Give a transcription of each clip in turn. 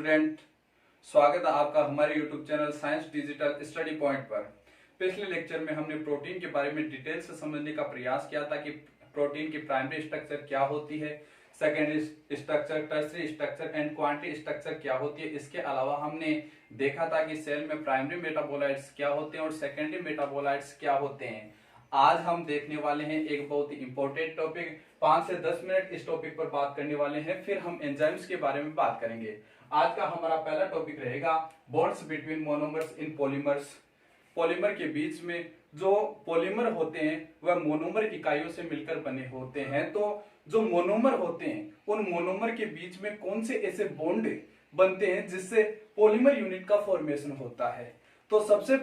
Student, स्वागत है आपका हमारे YouTube channel science digital study point पर। पिछले लेक्चर में हमने प्रोटीन के बारे में डिटेल से समझने का प्रयास किया था कि प्रोटीन की प्राइमरी स्ट्रक्चर क्या होती है, secondary structure, tertiary structure and quantity structure क्या होती है। इसके अलावा हमने देखा था कि सेल में प्राइमरी मेटाबोलाइट्स क्या होते हैं और सेकेंडरी मेटाबोलाइट्स क्या होते हैं। आज हम देखने वाले हैं एक बहुत ही इंपॉर्टेंट टॉपिक। 5 से 10 मिनट इस टॉपिक पर बात करने वाले हैं, फिर हम एंजाइम्स के बारे में बात करेंगे। आज का हमारा पहला टॉपिक रहेगा बॉन्ड्स बिटवीन मोनोमर्स इन पॉलीमर्स। पॉलीमर के बीच में जो पॉलीमर होते हैं वह मोनोमर इकाइयों से मिलकर बने होते हैं। तो जो मोनोमर होते हैं उन मोनोमर के बीच में कौन से ऐसे बॉन्ड बनते हैं जिससे पॉलीमर यूनिट का फॉर्मेशन होता है। तो सबसे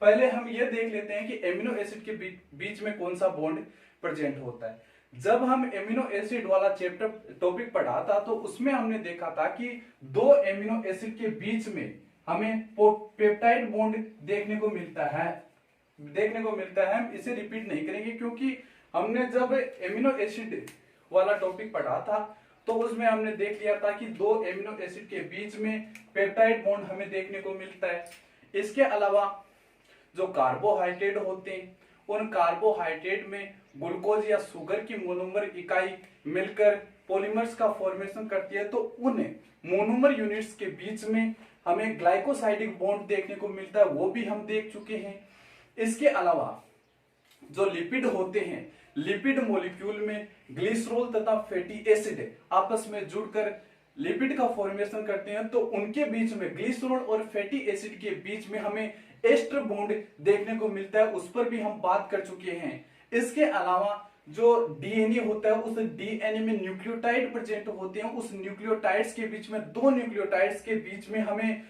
पहले हम ये देख लेते हैं कि एमिनो एसिड के बीच में कौन सा बॉन्ड प्रेजेंट होता है। जब हम एमिनो एसिड वाला चैप्टर टॉपिक पढ़ा था तो उसमें हमने देखा था कि दो एमिनो एसिड के बीच में हमें पेप्टाइड बॉन्ड देखने को मिलता है। हम इसे रिपीट नहीं करेंगे क्योंकि हमने जब एमिनो एसिड वाला टॉपिक पढ़ा था तो उसमें हमने देख लिया था कि दो एमिनो एसिड के बीच में पेप्टाइड बॉन्ड हमें देखने को मिलता है। इसके अलावा जो कार्बोहाइड्रेट होते हैं उन कार्बोहाइड्रेट में ग्लूकोज या शुगर की मोनोमर इकाई मिलकर पॉलीमर्स का फॉर्मेशन करती है। तो उन मोनोमर यूनिट्स के बीच में हमें ग्लाइकोसाइडिक बॉन्ड देखने को मिलता है, वो भी हम देख चुके हैं। इसके अलावा जो लिपिड होते हैं, लिपिड मॉलिक्यूल में ग्लिसरॉल तथा फैटी एसिड आपस में जुड़कर लिपिड का फॉर्मेशन करते हैं। तो उनके बीच में ग्लिसरॉल और फैटी एसिड के बीच में हमें एस्टर बॉन्ड देखने को मिलता है, उस पर भी हम बात कर चुके हैं। इसके अलावा जो डीएनए होता है उस डीएनए में न्यूक्लियोटाइड प्रेजेंट होते हैं। उस न्यूक्लियोटाइड्स के बीच में दो न्यूक्लियोटाइड्स के बीच में हमें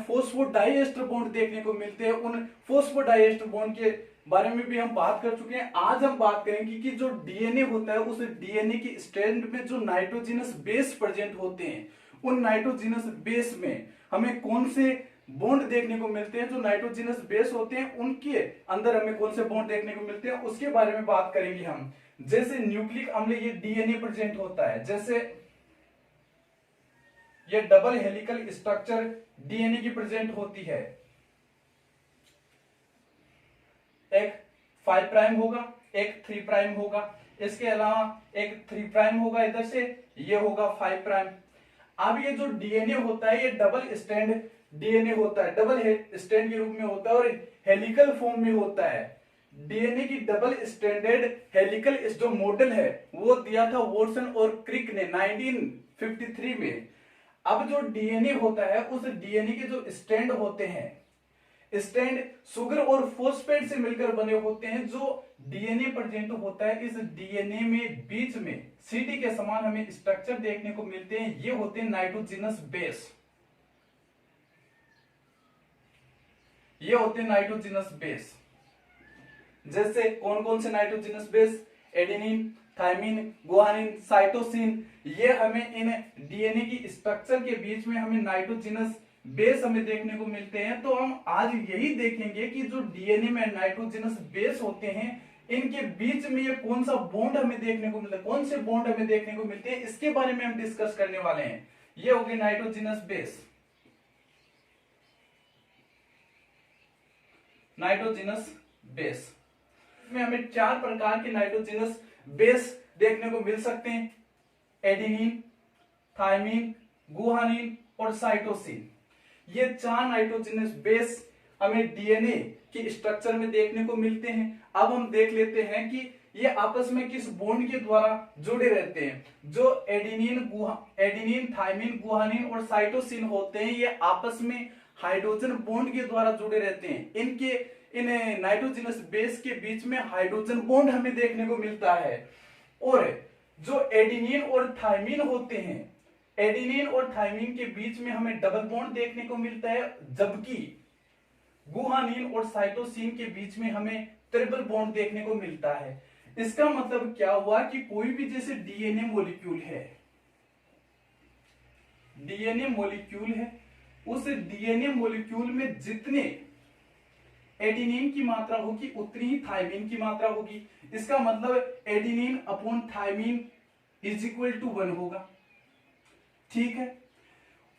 फॉस्फोडाइएस्टर बॉन्ड देखने को मिलते हैं। उन फॉस्फोडाइएस्टर बॉन्ड के बारे में भी हम बात कर चुके हैं। आज हम बात करेंगे कि जो डीएनए होता है उस डीएनए की स्ट्रैंड में जो नाइट्रोजनस बेस प्रेजेंट होते हैं उन नाइट्रोजनस बेस में हमें कौन से बॉन्ड देखने को मिलते हैं। जो नाइट्रोजनस बेस होते हैं उनके अंदर हमें कौन से बॉन्ड देखने को मिलते हैं उसके बारे में बात करेंगे हम। जैसे न्यूक्लिक अम्ल ये डीएनए प्रेजेंट होता है, जैसे ये डबल हेलिकल स्ट्रक्चर डीएनए की प्रेजेंट होती है। एक 5 प्राइम होगा, एक 3 प्राइम होगा। इसके अलावा एक 3 प्राइम होगा इधर से, ये होगा 5 प्राइम। अब ये जो डीएनए होता है ये डबल स्ट्रैंड डीएनए होता है, डबल स्ट्रैंड के रूप में होता है और हेलिकल फॉर्म में होता है। डीएनए की डबल स्ट्रैंडेड हेलिकल जो मॉडल है वो दिया था वॉटसन और क्रिक ने 1953 में। अब जो डीएनए होता है उस डीएनए के जो स्ट्रैंड होते हैं, स्ट्रैंड शुगर और फॉस्फेट से मिलकर बने होते हैं। जो डीएनए प्रेजेंट होता है इस डीएनए में बीच में सीटी के समान हमें स्ट्रक्चर देखने को मिलते हैं, ये होते हैं नाइट्रोजनस बेस। ये होते हैं नाइट्रोजनस बेस। जैसे कौन कौन से nitrogenous base, adenine, thymine, guanine, cytosine, ये हमें इन डीएनए की स्ट्रक्चर के बीच में हमें नाइट्रोजनस बेस हमें देखने को मिलते हैं। तो हम आज यही देखेंगे कि जो डीएनए में नाइट्रोजनस बेस होते हैं इनके बीच में ये कौन सा बॉन्ड हमें देखने को मिलता है, कौन से बॉन्ड हमें देखने को मिलते हैं, इसके बारे में हम डिस्कस करने वाले हैं। ये हो गए नाइट्रोजनस बेस। नाइट्रोजनस बेस में हमें 4 प्रकार के नाइट्रोजनस बेस देखने को मिल सकते हैं, एडेनिन, थाइमिन, गुआनिन और साइटोसिन। ये 4 नाइट्रोजनस बेस हमें डीएनए की स्ट्रक्चर में देखने को मिलते हैं। अब हम देख लेते हैं कि ये आपस में किस बॉन्ड के द्वारा जुड़े रहते हैं। जो एडेनिन, थाइमिन, गुआनिन और साइटोसिन होते हैं ये आपस में हाइड्रोजन बॉन्ड के द्वारा जुड़े रहते हैं। इन नाइट्रोजनस बेस के बीच में हाइड्रोजन बॉन्ड हमें देखने को मिलता है। और जो एडेनिन और थाइमिन होते हैं, एडेनिन और थाइमिन के बीच में हमें डबल बॉन्ड देखने को मिलता है, जबकि गुआनिन और साइटोसिन के बीच में हमें ट्रिपल बॉन्ड देखने को मिलता है। इसका मतलब क्या हुआ कि कोई भी जैसे डीएनए मॉलिक्यूल है, उस डीएनए मॉलिक्यूल में जितने एडेनिन की मात्रा होगी उतनी ही थाइमिन की मात्रा होगी। इसका मतलब adenine upon thymine is equal to 1 होगा। ठीक है,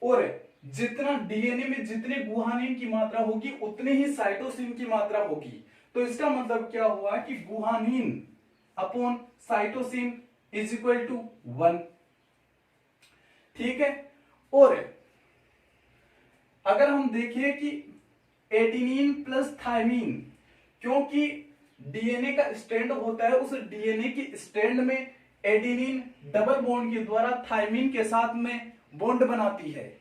और जितना डीएनए में जितने गुहानिन की मात्रा होगी उतने ही साइटोसिन की मात्रा होगी। तो इसका मतलब क्या हुआ कि guanine upon cytosine is equal to 1। ठीक है। और अगर हम देखें कि एडिनिन प्लस थायमीन, क्योंकि डीएनए का स्ट्रैंड होता है, उस डीएनए की स्ट्रैंड में एडिनिन डबल बॉन्ड के द्वारा थायमीन के साथ में बॉन्ड बनाती है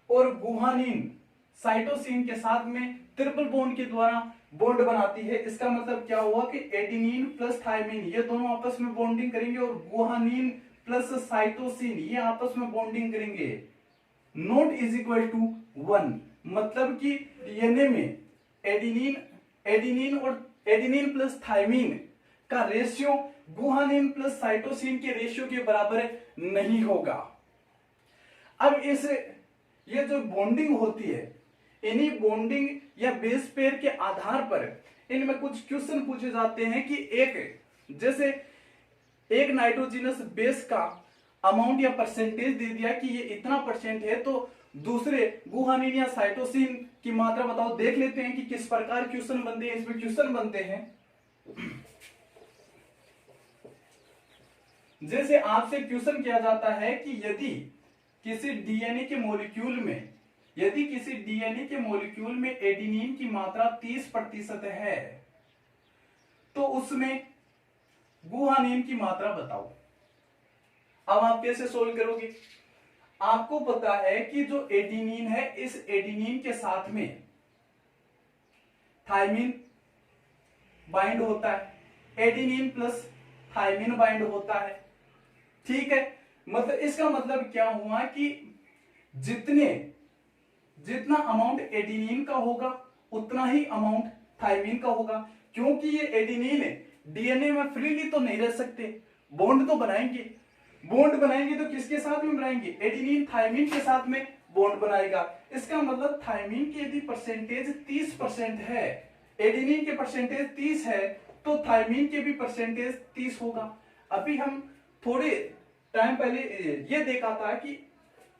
और गुहानिन साइटोसिन के साथ में ट्रिपल बॉन्ड के द्वारा बॉन्ड बनाती है। इसका मतलब क्या हुआ कि एडिनिन प्लस थायमीन ये दोनों आपस में बॉन्डिंग करेंगे और गुहानिन प्लस साइटोसिन ये आपस में बॉन्डिंग करेंगे। नॉट इज इक्वल टू 1, मतलब कि डीएनए में एडिनिन प्लस थायमीन का रेशियो गुहानिन प्लस साइटोसिन के रेशियो के बराबर नहीं होगा। अब ये जो बॉन्डिंग होती है, इन्हीं बॉन्डिंग या बेस पेयर के आधार पर इनमें कुछ क्वेश्चन पूछे जाते हैं कि जैसे एक नाइट्रोजनस बेस का अमाउंट या परसेंटेज दे दिया कि ये इतना परसेंट है, तो दूसरे गुहानिन या साइटोसिन की मात्रा बताओ। देख लेते हैं कि किस प्रकार क्वेश्चन बनते हैं। इसमें क्वेश्चन बनते हैं जैसे आपसे क्वेश्चन किया जाता है कि यदि किसी डीएनए के मॉलिक्यूल में एडिनिन की मात्रा 30% है तो उसमें गुहानिन की मात्रा बताओ। अब आप कैसे सोल्व करोगे? आपको पता है कि जो एडिनिन है, इस एडिनिन के साथ में थायमीन बाइंड होता है, एडिनिन प्लस थायमीन बाइंड होता है। ठीक है। मतलब इसका मतलब क्या हुआ कि जितना अमाउंट एडिनिन का होगा उतना ही अमाउंट थायमीन का होगा, क्योंकि ये एडिनिन डीएनए में फ्रीली तो नहीं रह सकते, बॉन्ड तो बनाएंगे। बॉन्ड बनाएंगे तो किसके साथ में बनाएंगे? एडिनिन थायमीन के साथ में बॉन्ड बनाएगा। इसका मतलब थायमीन की यदि परसेंटेज 30% है, एडिनिन के परसेंटेज 30 है, तो थायमीन के भी परसेंटेज 30 होगा। अभी हम थोड़े टाइम पहले ये देखा था कि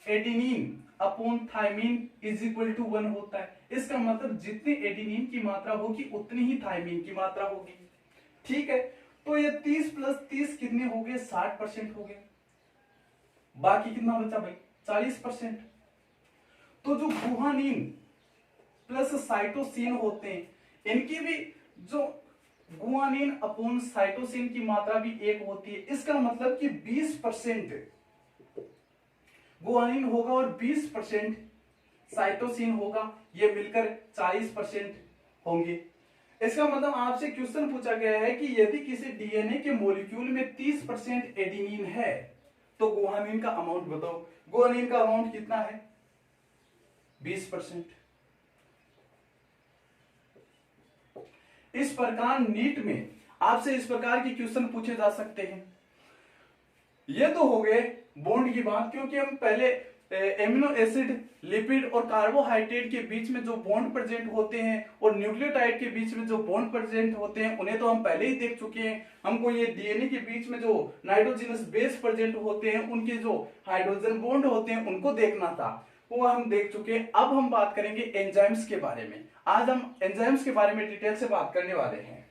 adenine upon thymine is equal to 1 होता है। इसका मतलब जितनी एडिनिन की मात्रा होगी उतनी ही थायमीन की मात्रा होगी। ठीक है। तो ये 30 प्लस 30 कितने हो गए? 60% हो गए। बाकी कितना बचा भाई? 40%। तो जो गुहानिन प्लस साइटोसिन होते हैं, इनकी भी जो गुआनिन अपॉन साइटोसिन की मात्रा भी एक होती है। इसका मतलब कि 20% गुआनिन होगा और 20% साइटोसिन होगा, ये मिलकर 40% होंगे। इसका मतलब आपसे क्वेश्चन पूछा गया है कि यदि किसी डीएनए के मॉलिक्यूल में 30% एडिनिन है तो गुआनिन का अमाउंट बताओ। गुआनिन का अमाउंट कितना है? 20%। इस प्रकार नीट में आपसे इस प्रकार के क्वेश्चन पूछे जा सकते हैं। ये तो हो गए बॉन्ड की बात, क्योंकि हम पहले एमिनो एसिड, लिपिड और कार्बोहाइड्रेट के बीच में जो बॉन्ड प्रेजेंट होते हैं और न्यूक्लियोटाइड के बीच में जो बॉन्ड प्रेजेंट होते हैं उन्हें तो हम पहले ही देख चुके हैं। हमको ये डीएनए के बीच में जो नाइट्रोजनस बेस प्रेजेंट होते हैं उनके जो हाइड्रोजन बॉन्ड होते हैं उनको देखना था, वो हम देख चुके हैं। अब हम बात करेंगे एंजाइम्स के बारे में। आज हम एंजाइम्स के बारे में डिटेल से बात करने वाले हैं।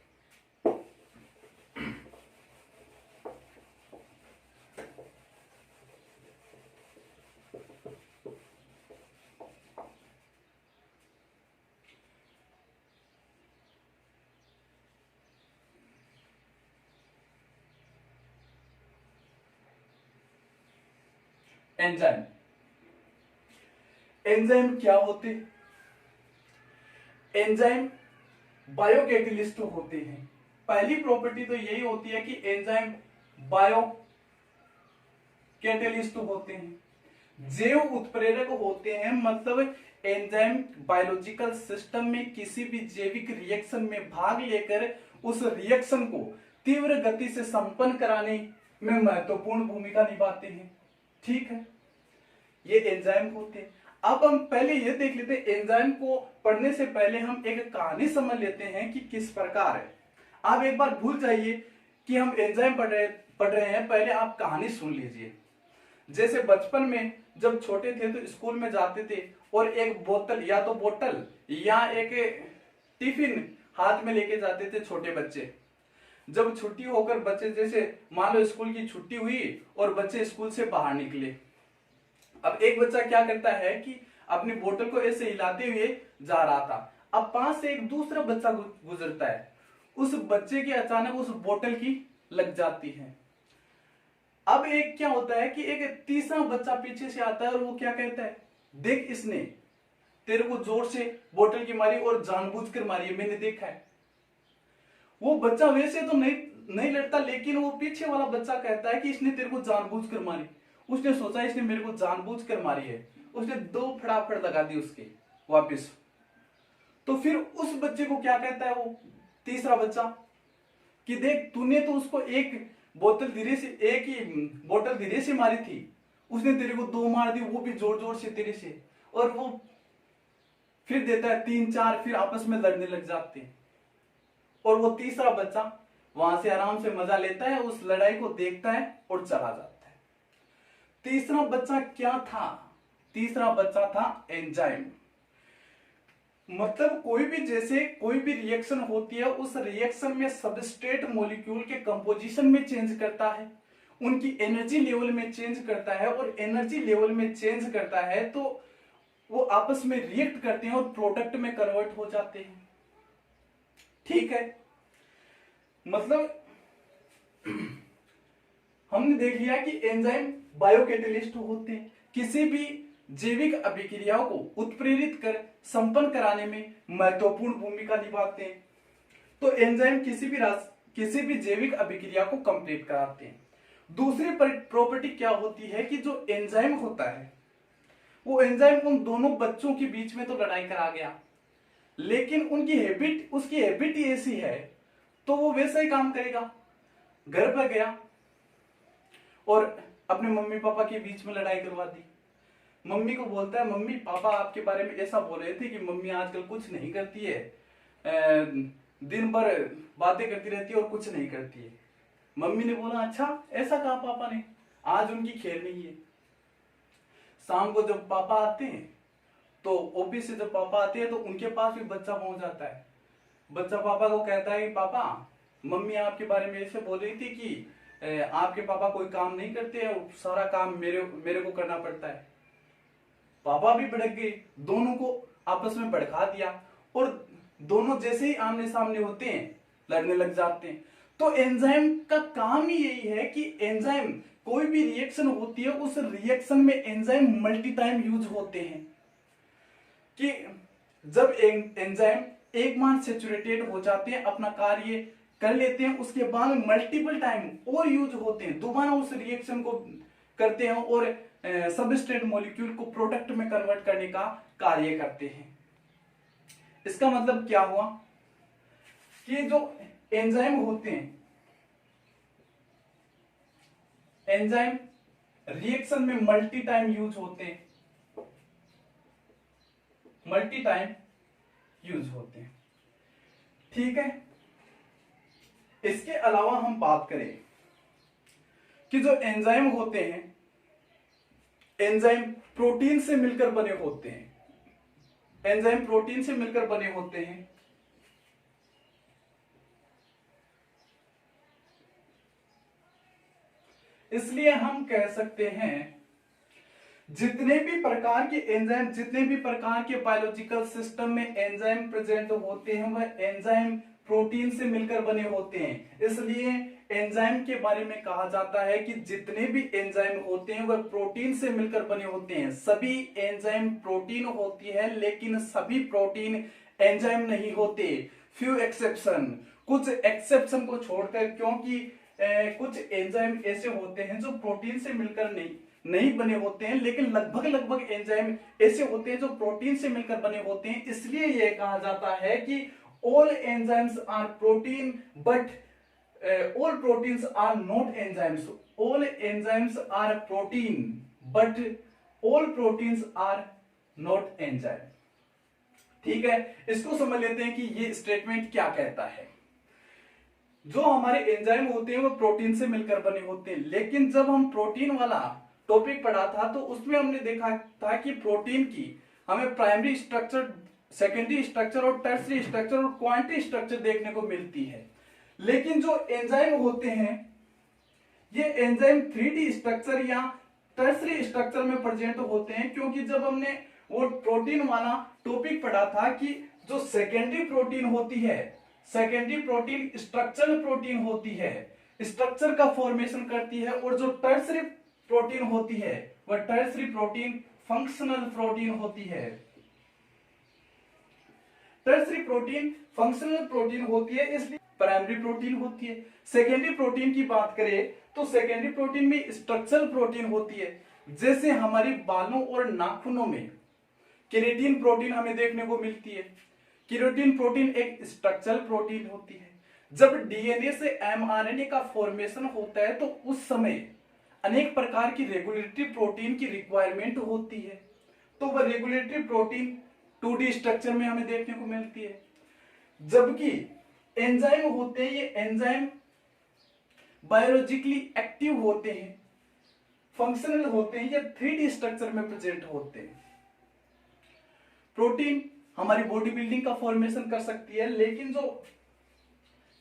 एंजाइम क्या होते हैं? एंजाइम बायोकैटेलिस्ट होते हैं। पहली प्रॉपर्टी तो यही होती है कि एंजाइम बायोकैटेलिस्ट होते हैं, जैव उत्प्रेरक होते हैं। मतलब एंजाइम बायोलॉजिकल सिस्टम में किसी भी जैविक रिएक्शन में भाग लेकर उस रिएक्शन को तीव्र गति से संपन्न कराने में महत्वपूर्ण भूमिका निभाते हैं। ठीक है, ये एंजाइम होते हैं। अब हम पहले ये देख लेते हैं, एंजाइम को पढ़ने से पहले हम एक कहानी समझ लेते हैं कि किस प्रकार है। आप एक बार भूल जाइए कि हम एंजाइम पढ़ रहे हैं, पहले आप कहानी सुन लीजिए। जैसे बचपन में जब छोटे थे तो स्कूल में जाते थे और एक बोतल या एक टिफिन हाथ में लेके जाते थे छोटे बच्चे। जब छुट्टी होकर बच्चे, जैसे मान लो स्कूल की छुट्टी हुई और बच्चे स्कूल से बाहर निकले, अब एक बच्चा क्या करता है कि अपनी बोतल को ऐसे हिलाते हुए जा रहा था। अब पास से एक दूसरा बच्चा गुजरता है, उस बच्चे की अचानक उस बोतल की लग जाती है। अब एक क्या होता है कि एक तीसरा बच्चा पीछे से आता है और वो क्या कहता है, देख इसने तेरे को जोर से बोतल की मारी और जानबूझकर मारी है, मैंने देखा है। वो बच्चा वैसे तो नहीं लड़ता, लेकिन वो पीछे वाला बच्चा कहता है कि इसने तेरे को जानबूझकर मारी। उसने सोचा इसने मेरे को जानबूझकर मारी है, उसने 2 फटाफट लगा दी उसके वापिस। तो फिर उस बच्चे को क्या कहता है वो तीसरा बच्चा कि देख तूने तो उसको एक ही बोतल धीरे से मारी थी, उसने तेरे को 2 मार दी, वो भी जोर जोर से तेरे से, और वो फिर देता है 3-4, फिर आपस में लड़ने लग जाते हैं। और वो तीसरा बच्चा वहां से आराम से मजा लेता है, उस लड़ाई को देखता है और चला जाता है। तीसरा बच्चा क्या था? तीसरा बच्चा था एंजाइम। मतलब कोई भी रिएक्शन होती है, उस रिएक्शन में सबस्ट्रेट मॉलिक्यूल के कंपोजिशन में चेंज करता है, उनकी एनर्जी लेवल में चेंज करता है, और एनर्जी लेवल में चेंज करता है तो वो आपस में रिएक्ट करते हैं और प्रोडक्ट में कन्वर्ट हो जाते हैं। ठीक है, मतलब हमने देख लिया कि एंजाइम बायोकैटालिस्ट होते हैं, किसी भी जैविक अभिक्रियाओं को उत्प्रेरित कर संपन्न कराने में महत्वपूर्ण भूमिका निभाते हैं। तो एंजाइम किसी भी जैविक अभिक्रिया को कंप्लीट कराते हैं। दूसरी प्रॉपर्टी क्या होती है कि जो एंजाइम होता है, वो एंजाइम उन दोनों बच्चों के बीच में तो लड़ाई करा गया, लेकिन उसकी हैबिट ऐसी है तो वो वैसा ही काम करेगा। घर पर गया और अपने मम्मी पापा के बीच में लड़ाई करवा दी। मम्मी को बोलता है, मम्मी पापा आपके बारे में ऐसा बोल रहे थे कि मम्मी आजकल कुछ नहीं करती है, दिन भर बातें करती रहती है और कुछ नहीं करती है। मम्मी ने बोला, अच्छा ऐसा कहा पापा ने, आज उनकी खेल नहीं है। शाम को जब पापा आते हैं तो ऑफिस से जब पापा आते हैं तो उनके पास भी बच्चा पहुंच जाता है। बच्चा पापा को कहता है कि पापा मम्मी आपके बारे में ऐसे बोल रही थी कि आपके पापा कोई काम नहीं करते हैं, सारा काम मेरे को करना पड़ता है। पापा भी भड़क गए, दोनों को आपस में भड़का दिया और दोनों जैसे ही आमने सामने होते हैं लड़ने लग जाते हैं। तो एंजाइम का काम ही यही है कि एंजाइम कोई भी रिएक्शन होती है, उस रिएक्शन में एंजाइम मल्टी टाइम यूज होते हैं। कि जब एंजाइम एक बार सैचुरेटेड हो जाते हैं, अपना कार्य कर लेते हैं, उसके बाद मल्टीपल टाइम और यूज होते हैं, दोबारा उस रिएक्शन को करते हैं और सबस्ट्रेट मॉलिक्यूल को प्रोडक्ट में कन्वर्ट करने का कार्य करते हैं। इसका मतलब क्या हुआ कि जो एंजाइम होते हैं, एंजाइम रिएक्शन में मल्टी टाइम यूज होते हैं, मल्टी टाइम यूज होते हैं। ठीक है, इसके अलावा हम बात करें कि जो एंजाइम होते हैं, एंजाइम प्रोटीन से मिलकर बने होते हैं, एंजाइम प्रोटीन से मिलकर बने होते हैं। इसलिए हम कह सकते हैं जितने भी प्रकार के एंजाइम, जितने भी प्रकार के बायोलॉजिकल सिस्टम में एंजाइम प्रेजेंट होते हैं, वह एंजाइम प्रोटीन से मिलकर बने होते हैं। इसलिए एंजाइम के बारे में कहा जाता है कि जितने भी एंजाइम होते हैं वह प्रोटीन से मिलकर बने होते हैं। सभी एंजाइम प्रोटीन होती है, लेकिन सभी प्रोटीन एंजाइम नहीं होते। फ्यू एक्सेप्शन, कुछ एक्सेप्शन को छोड़कर, क्योंकि कुछ एंजाइम ऐसे होते हैं जो प्रोटीन से मिलकर नहीं बने होते हैं, लेकिन लगभग एंजाइम ऐसे होते हैं जो प्रोटीन से मिलकर बने होते हैं। इसलिए यह कहा जाता है कि all enzymes are protein but all proteins are not enzymes. All enzymes are protein but all proteins are not enzyme. ठीक है, इसको समझ लेते हैं कि ये स्टेटमेंट क्या कहता है। जो हमारे एंजाइम होते हैं वो प्रोटीन से मिलकर बने होते हैं, लेकिन जब हम प्रोटीन वाला टॉपिक पढ़ा था तो उसमें हमने देखा था कि प्रोटीन की हमें प्राइमरी स्ट्रक्चर, सेकेंडरी स्ट्रक्चर और टर्सरी स्ट्रक्चर और क्वांटिटी स्ट्रक्चर देखने को मिलती है। लेकिन जो एंजाइम होते हैं ये एंजाइम 3D स्ट्रक्चर या टर्सरी स्ट्रक्चर में प्रेजेंट होते हैं, क्योंकि जब हमने वो प्रोटीन वाला टॉपिक पढ़ा था कि जो सेकेंडरी प्रोटीन होती है, सेकेंडरी प्रोटीन स्ट्रक्चरल प्रोटीन होती है, स्ट्रक्चर का फॉर्मेशन करती है, और जो टर्सरी प्रोटीन होती है वह टर्सरी प्रोटीन फंक्शनल प्रोटीन होती है। टर्सरी प्रोटीन फंक्शनल प्रोटीन होती है, इसलिए प्राइमरी प्रोटीन होती है। सेकेंडरी प्रोटीन की बात करें तो सेकेंडरी प्रोटीन में स्ट्रक्चरल प्रोटीन होती है, जैसे हमारी बालों और नाखूनों में केराटिन प्रोटीन हमें देखने को मिलती है। केराटिन प्रोटीन एक स्ट्रक्चरल प्रोटीन होती है। जब डीएनए से एमआरएनए का फॉर्मेशन होता है तो उस समय अनेक प्रकार की रेगुलेटरी प्रोटीन की रिक्वायरमेंट होती है, तो वह रेगुलेटरी प्रोटीन 2D स्ट्रक्चर में हमें देखने को मिलती है। जबकि एंजाइम होते हैं, ये एंजाइम बायोलॉजिकली एक्टिव होते हैं, फंक्शनल होते हैं, या 3D स्ट्रक्चर में प्रेजेंट होते हैं। प्रोटीन हमारी बॉडी बिल्डिंग का फॉर्मेशन कर सकती है, लेकिन जो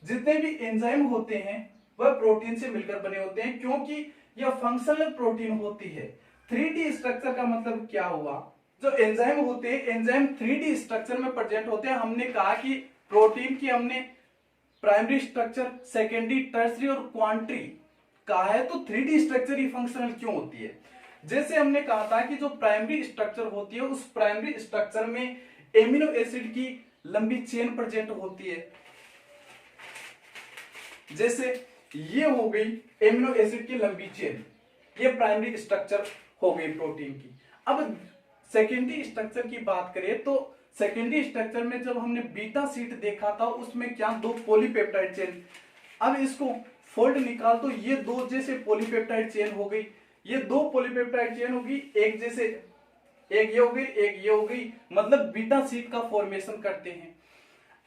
जितने भी एंजाइम होते हैं वह प्रोटीन से मिलकर बने होते हैं, क्योंकि यह फंक्शनल प्रोटीन होती है। 3D स्ट्रक्चर का मतलब क्या हुआ, जो एंजाइम होते हैं एंजाइम 3D स्ट्रक्चर में प्रेजेंट होते हैं। हमने कहा कि प्रोटीन की हमने प्राइमरी स्ट्रक्चर, सेकेंडरी, टर्सरी और क्वांटिटी कहा है, तो 3D स्ट्रक्चर ही फंक्शनल क्यों होती है। जैसे हमने कहा था कि जो प्राइमरी स्ट्रक्चर होती है उस प्राइमरी स्ट्रक्चर में एमिनो एसिड की लंबी चेन प्रेजेंट होती है। जैसे ये हो गई एमिनो एसिड की लंबी चेन, ये प्राइमरी स्ट्रक्चर हो गई प्रोटीन की। अब सेकेंडरी स्ट्रक्चर की बात करें तो सेकेंडरी स्ट्रक्चर में जब हमने बीटा शीट देखा था उसमें क्या, 2 पॉलीपेप्टाइड चेन। अब इसको फोल्ड निकाल तो ये 2 जैसे पॉलीपेप्टाइड चेन हो गई, ये 2 पॉलीपेप्टाइड चेन होगी, एक जैसे, एक ये हो गई, एक ये हो गई, मतलब बीटा शीट का फॉर्मेशन करते हैं।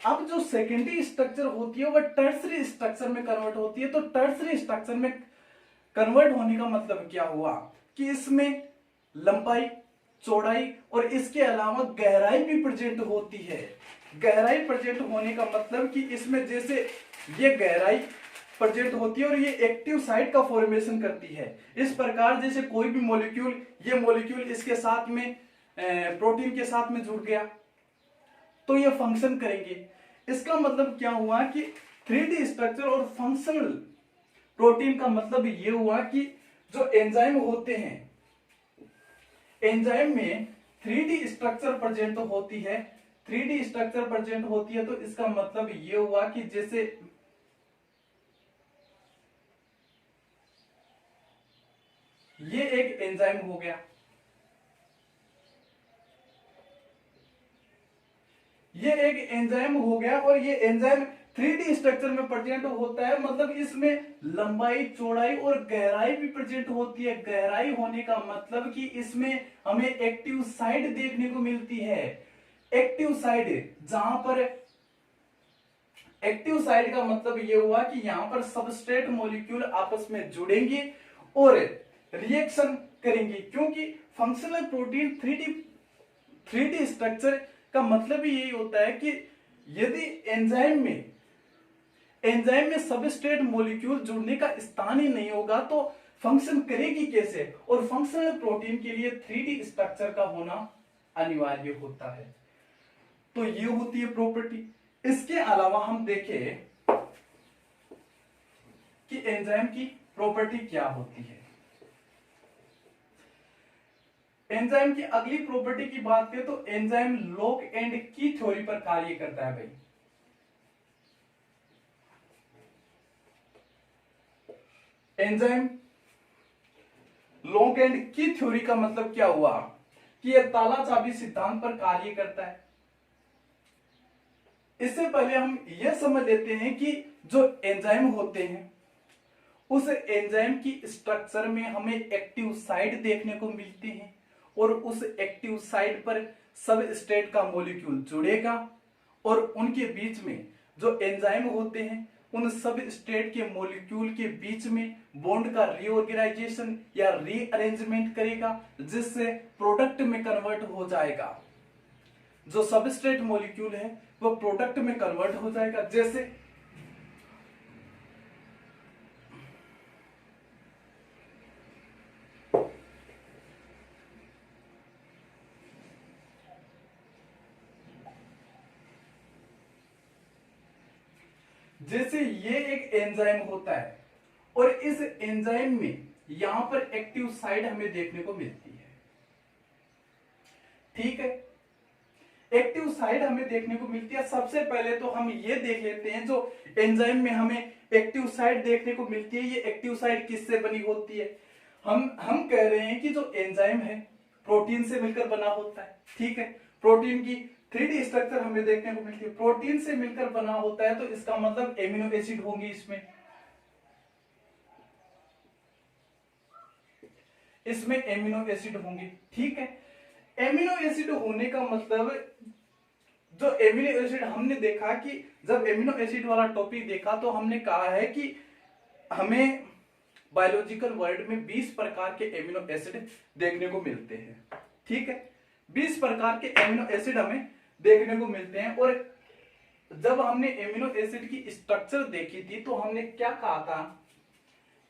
अब जो सेकेंडरी स्ट्रक्चर होती है वह टर्सरी स्ट्रक्चर में कन्वर्ट होती है, तो टर्सरी स्ट्रक्चर में कन्वर्ट होने का मतलब क्या हुआ कि इसमें लंबाई, चौड़ाई और इसके अलावा गहराई भी प्रेजेंट होती है। गहराई प्रेजेंट होने का मतलब कि इसमें जैसे ये गहराई प्रेजेंट होती है और ये एक्टिव साइट का फॉर्मेशन करती है। इस प्रकार जैसे कोई भी मॉलिक्यूल, ये मॉलिक्यूल इसके साथ में प्रोटीन के साथ में जुड़ गया तो ये फंक्शन करेंगे। इसका मतलब क्या हुआ कि 3D स्ट्रक्चर और फंक्शनल प्रोटीन का मतलब ये हुआ कि जो एंजाइम होते हैं, एंजाइम में 3D स्ट्रक्चर प्रेजेंट होती है, 3D स्ट्रक्चर प्रेजेंट होती है, तो इसका मतलब ये हुआ कि जैसे ये एक एंजाइम हो गया, ये एक एंजाइम हो गया और ये एंजाइम 3D स्ट्रक्चर में प्रेजेंट होता है, मतलब इसमें लंबाई, चौड़ाई और गहराई भी प्रेजेंट होती है। गहराई होने का मतलब कि इसमें हमें एक्टिव साइड देखने को मिलती है। एक्टिव साइड, जहां पर एक्टिव साइड का मतलब ये हुआ कि यहां पर सबस्ट्रेट मॉलिक्यूल आपस में जुड़ेंगे और रिएक्शन करेंगे, क्योंकि फंक्शनल प्रोटीन 3D स्ट्रक्चर का मतलब ही यही होता है कि यदि एंजाइम में सबस्ट्रेट मॉलिक्यूल जुड़ने का स्थान ही नहीं होगा तो फंक्शन करेगी कैसे, और फंक्शनल प्रोटीन के लिए 3D स्ट्रक्चर का होना अनिवार्य होता है। तो ये होती है प्रॉपर्टी। इसके अलावा हम देखें कि एंजाइम की प्रॉपर्टी क्या होती है। एंजाइम की अगली प्रॉपर्टी की बात करें तो एंजाइम लॉक एंड की थ्योरी पर कार्य करता है। भाई एंजाइम लॉक एंड की थ्योरी का मतलब क्या हुआ कि यह ताला चाबी सिद्धांत पर कार्य करता है। इससे पहले हम यह समझ लेते हैं कि जो एंजाइम होते हैं उस एंजाइम की स्ट्रक्चर में हमें एक्टिव साइट देखने को मिलते हैं और उस एक्टिव साइट पर सबस्ट्रेट का मॉलिक्यूल जुड़ेगा और उनके बीच में जो एंजाइम होते हैं उन सब स्टेट के मॉलिक्यूल के बीच में बॉन्ड का रीऑर्गेनाइजेशन या रीअरेंजमेंट करेगा, जिससे प्रोडक्ट में कन्वर्ट हो जाएगा। जो सबस्ट्रेट मॉलिक्यूल है वो प्रोडक्ट में कन्वर्ट हो जाएगा। जैसे ये एक एंजाइम होता है और इस एंजाइम में यहां पर एक्टिव साइट हमें देखने को मिलती है। ठीक है, एक्टिव साइट हमें देखने को मिलती है। सबसे पहले तो हम ये देख लेते हैं, जो एंजाइम में हमें एक्टिव साइट देखने को मिलती है, ये एक्टिव साइट किससे बनी होती है। हम कह रहे हैं कि जो एंजाइम है प्रोटीन से मिलकर बना होता है। ठीक है, प्रोटीन की 3D स्ट्रक्चर हमें देखने को मिलती है। प्रोटीन से मिलकर बना होता है तो इसका मतलब एमिनो एसिड होंगे इसमें एमिनो एसिड होंगे। ठीक है, एमिनो एसिड होने का मतलब, जो एमिनो एसिड हमने देखा कि जब एमिनो एसिड वाला टॉपिक देखा तो हमने कहा है कि हमें बायोलॉजिकल वर्ल्ड में 20 प्रकार के एमिनो एसिड देखने को मिलते हैं। ठीक है, 20 प्रकार के एमिनो एसिड हमें देखने को मिलते हैं। और जब हमने एमिनो एसिड की स्ट्रक्चर देखी थी तो हमने क्या कहा था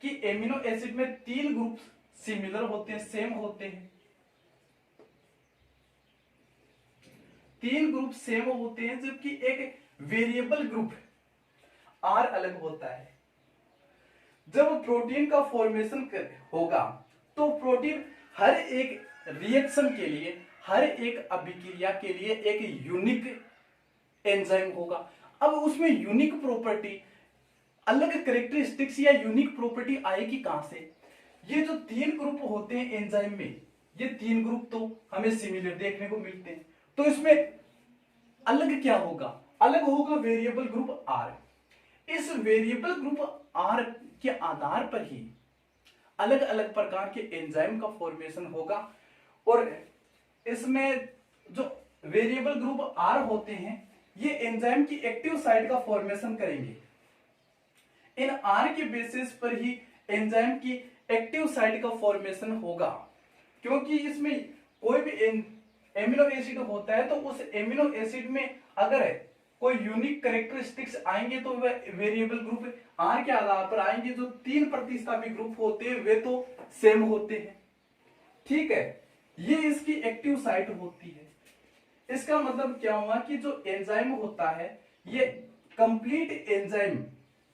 कि एमिनो एसिड में 3 ग्रुप सिमिलर होते हैं, सेम होते हैं। 3 ग्रुप सेम होते हैं, जबकि एक वेरिएबल ग्रुप आर अलग होता है। जब प्रोटीन का फॉर्मेशन होगा तो प्रोटीन हर एक रिएक्शन के लिए, हर एक अभिक्रिया के लिए एक यूनिक एंजाइम होगा। अब उसमें यूनिक प्रॉपर्टी, अलग कैरेक्टरिस्टिक्स या यूनिक प्रॉपर्टी आएगी कहां से। ये जो 3 ग्रुप होते हैं एंजाइम में, ये 3 ग्रुप तो हमें सिमिलर देखने को मिलते हैं, तो इसमें अलग क्या होगा, अलग होगा वेरिएबल ग्रुप आर। इस वेरिएबल ग्रुप आर के आधार पर ही अलग अलग प्रकार के एंजाइम का फॉर्मेशन होगा। और इसमें जो वेरिएबल ग्रुप आर होते हैं ये एंजाइम की एक्टिव साइट का फॉर्मेशन करेंगे। इन आर के बेसिस पर ही एंजाइम की एक्टिव साइट का फॉर्मेशन होगा, क्योंकि इसमें कोई भी एमिनो एसिड होता है तो उस एमिनो एसिड में अगर कोई यूनिक कैरेक्टरिस्टिक्स आएंगे तो वह वेरिएबल ग्रुप आर के आधार पर आएंगे। जो 3 प्रतिस्थापी ग्रुप होते हैं वे तो सेम होते हैं। ठीक है, ये इसकी एक्टिव साइट होती है। इसका मतलब क्या हुआ कि जो एंजाइम होता है ये कंप्लीट एंजाइम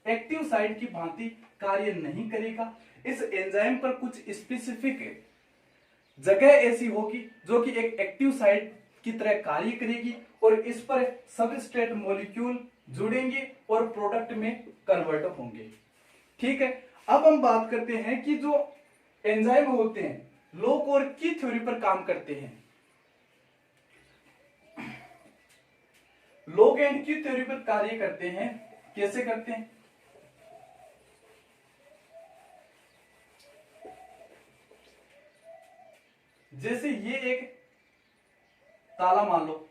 एक्टिव साइट की भांति कार्य नहीं करेगा। इस एंजाइम पर कुछ स्पेसिफिक जगह ऐसी होगी जो कि एक एक्टिव साइट की तरह कार्य करेगी और इस पर सबस्ट्रेट मॉलिक्यूल जुड़ेंगे और प्रोडक्ट में कन्वर्ट होंगे। ठीक है, अब हम बात करते हैं कि जो एंजाइम होते हैं लॉक और की थ्योरी पर काम करते हैं। लॉग एंड की थ्योरी पर कार्य करते हैं। कैसे करते हैं? जैसे ये एक ताला मान लो,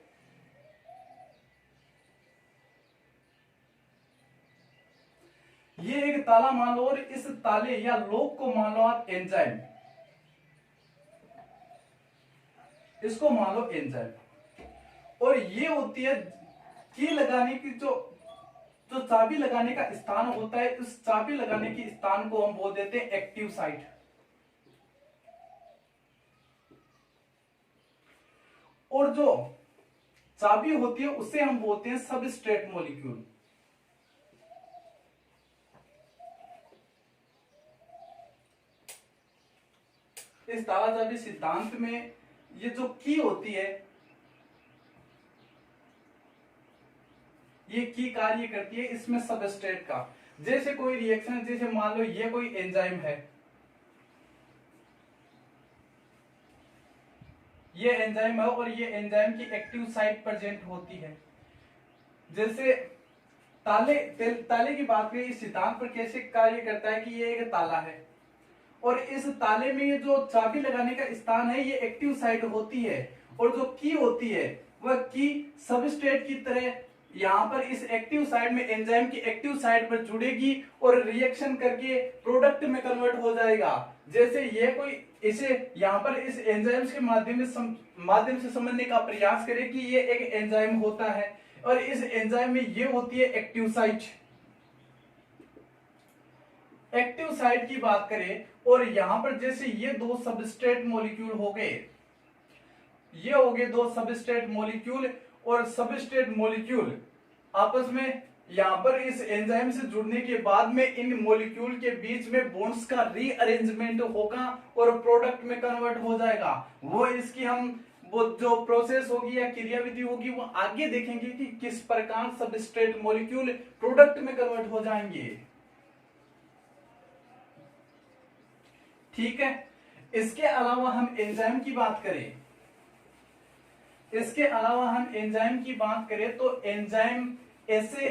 ये एक ताला मान लो और इस ताले या लॉक को मान लो आप एंजाइम, इसको मान लो एंजाइम। और ये होती है की लगाने की, जो चाबी लगाने का स्थान होता है, उस चाबी लगाने की स्थान को हम बोल देते हैं एक्टिव साइट। और जो चाबी होती है उसे हम बोलते हैं सबस्ट्रेट मॉलिक्यूल। इस ताला चाबी सिद्धांत में ये जो की होती है ये की कार्य करती है इसमें सबस्ट्रेट का। जैसे कोई रिएक्शन, जैसे मान लो ये कोई एंजाइम है, ये एंजाइम है और ये एंजाइम की एक्टिव साइट प्रेजेंट होती है। जैसे ताले की बात करें, इस सिद्धांत पर कैसे कार्य करता है कि ये एक ताला है और इस ताले में ये जो चाबी लगाने का स्थान है ये एक्टिव साइट होती है और जो की होती है वह की सबस्ट्रेट की तरह यहाँ पर इस एक्टिव साइड में एंजाइम की एक्टिव साइड पर जुड़ेगी और रिएक्शन करके प्रोडक्ट में कन्वर्ट हो जाएगा। जैसे ये कोई इसे यहाँ पर इस एंजाइम्स के माध्यम से समझने का प्रयास करें कि ये एक एंजाइम होता है और इस एंजाइम में ये होती है एक्टिव साइट। एक्टिव साइट की बात करें और यहां पर जैसे ये दो सबस्ट्रेट मॉलिक्यूल हो गए, ये हो गए दो सबस्ट्रेट मॉलिक्यूल और सबस्ट्रेट मॉलिक्यूल आपस में यहां पर इस एंजाइम से जुड़ने के बाद में इन मॉलिक्यूल के बीच में बॉन्ड्स का रीअरेंजमेंट होगा और प्रोडक्ट में कन्वर्ट हो जाएगा। वो इसकी हम वो जो प्रोसेस होगी या क्रियाविधि होगी वो आगे देखेंगे कि किस प्रकार सबस्ट्रेट मॉलिक्यूल प्रोडक्ट में कन्वर्ट हो जाएंगे। ठीक है, इसके अलावा हम एंजाइम की बात करें, इसके अलावा हम एंजाइम की बात करें तो एंजाइम ऐसे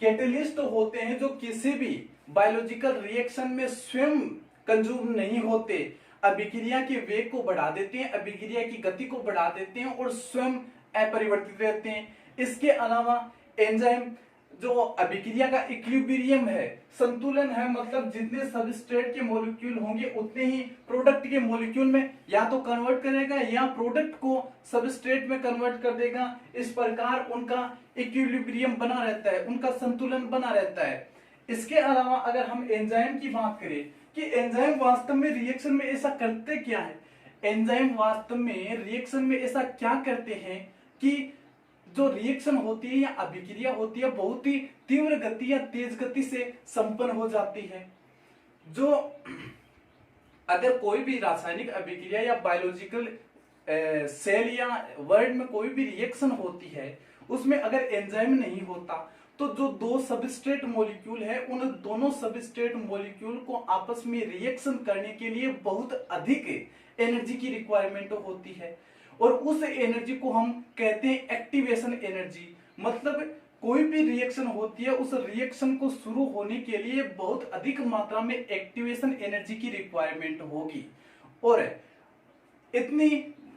कैटलिस्ट होते हैं जो किसी भी बायोलॉजिकल रिएक्शन में स्वयं कंज्यूम नहीं होते, अभिक्रिया के वेग को बढ़ा देते हैं, अभिक्रिया की गति को बढ़ा देते हैं और स्वयं अपरिवर्तित रहते हैं। इसके अलावा एंजाइम जो अभिक्रिया का इक्विलिब्रियम है, संतुलन है, मतलब जितने सबस्ट्रेट के मॉलिक्यूल होंगे उतने ही प्रोडक्ट के मॉलिक्यूल में या तो कन्वर्ट करेगा या प्रोडक्ट को सबस्ट्रेट में कन्वर्ट कर देगा। इस प्रकार उनका इक्विलिब्रियम बना रहता है, उनका संतुलन बना रहता है। इसके अलावा अगर हम एंजाइम की बात करें कि एंजाइम वास्तव में रिएक्शन में ऐसा करते क्या है, एंजाइम वास्तव में रिएक्शन में ऐसा क्या करते हैं कि जो रिएक्शन होती है या अभिक्रिया होती है बहुत ही तीव्र गति या तेज गति से संपन्न हो जाती है। जो अगर कोई भी रासायनिक अभिक्रिया या बायोलॉजिकल सेल या वर्ल्ड में कोई भी रिएक्शन होती है उसमें अगर एंजाइम नहीं होता तो जो दो सबस्ट्रेट मॉलिक्यूल है उन दोनों सबस्ट्रेट मॉलिक्यूल को आपस में रिएक्शन करने के लिए बहुत अधिक एनर्जी की रिक्वायरमेंट होती है और उस एनर्जी को हम कहते हैं एक्टिवेशन एनर्जी। मतलब कोई भी रिएक्शन होती है उस रिएक्शन को शुरू होने के लिए बहुत अधिक मात्रा में एक्टिवेशन एनर्जी की रिक्वायरमेंट होगी और इतनी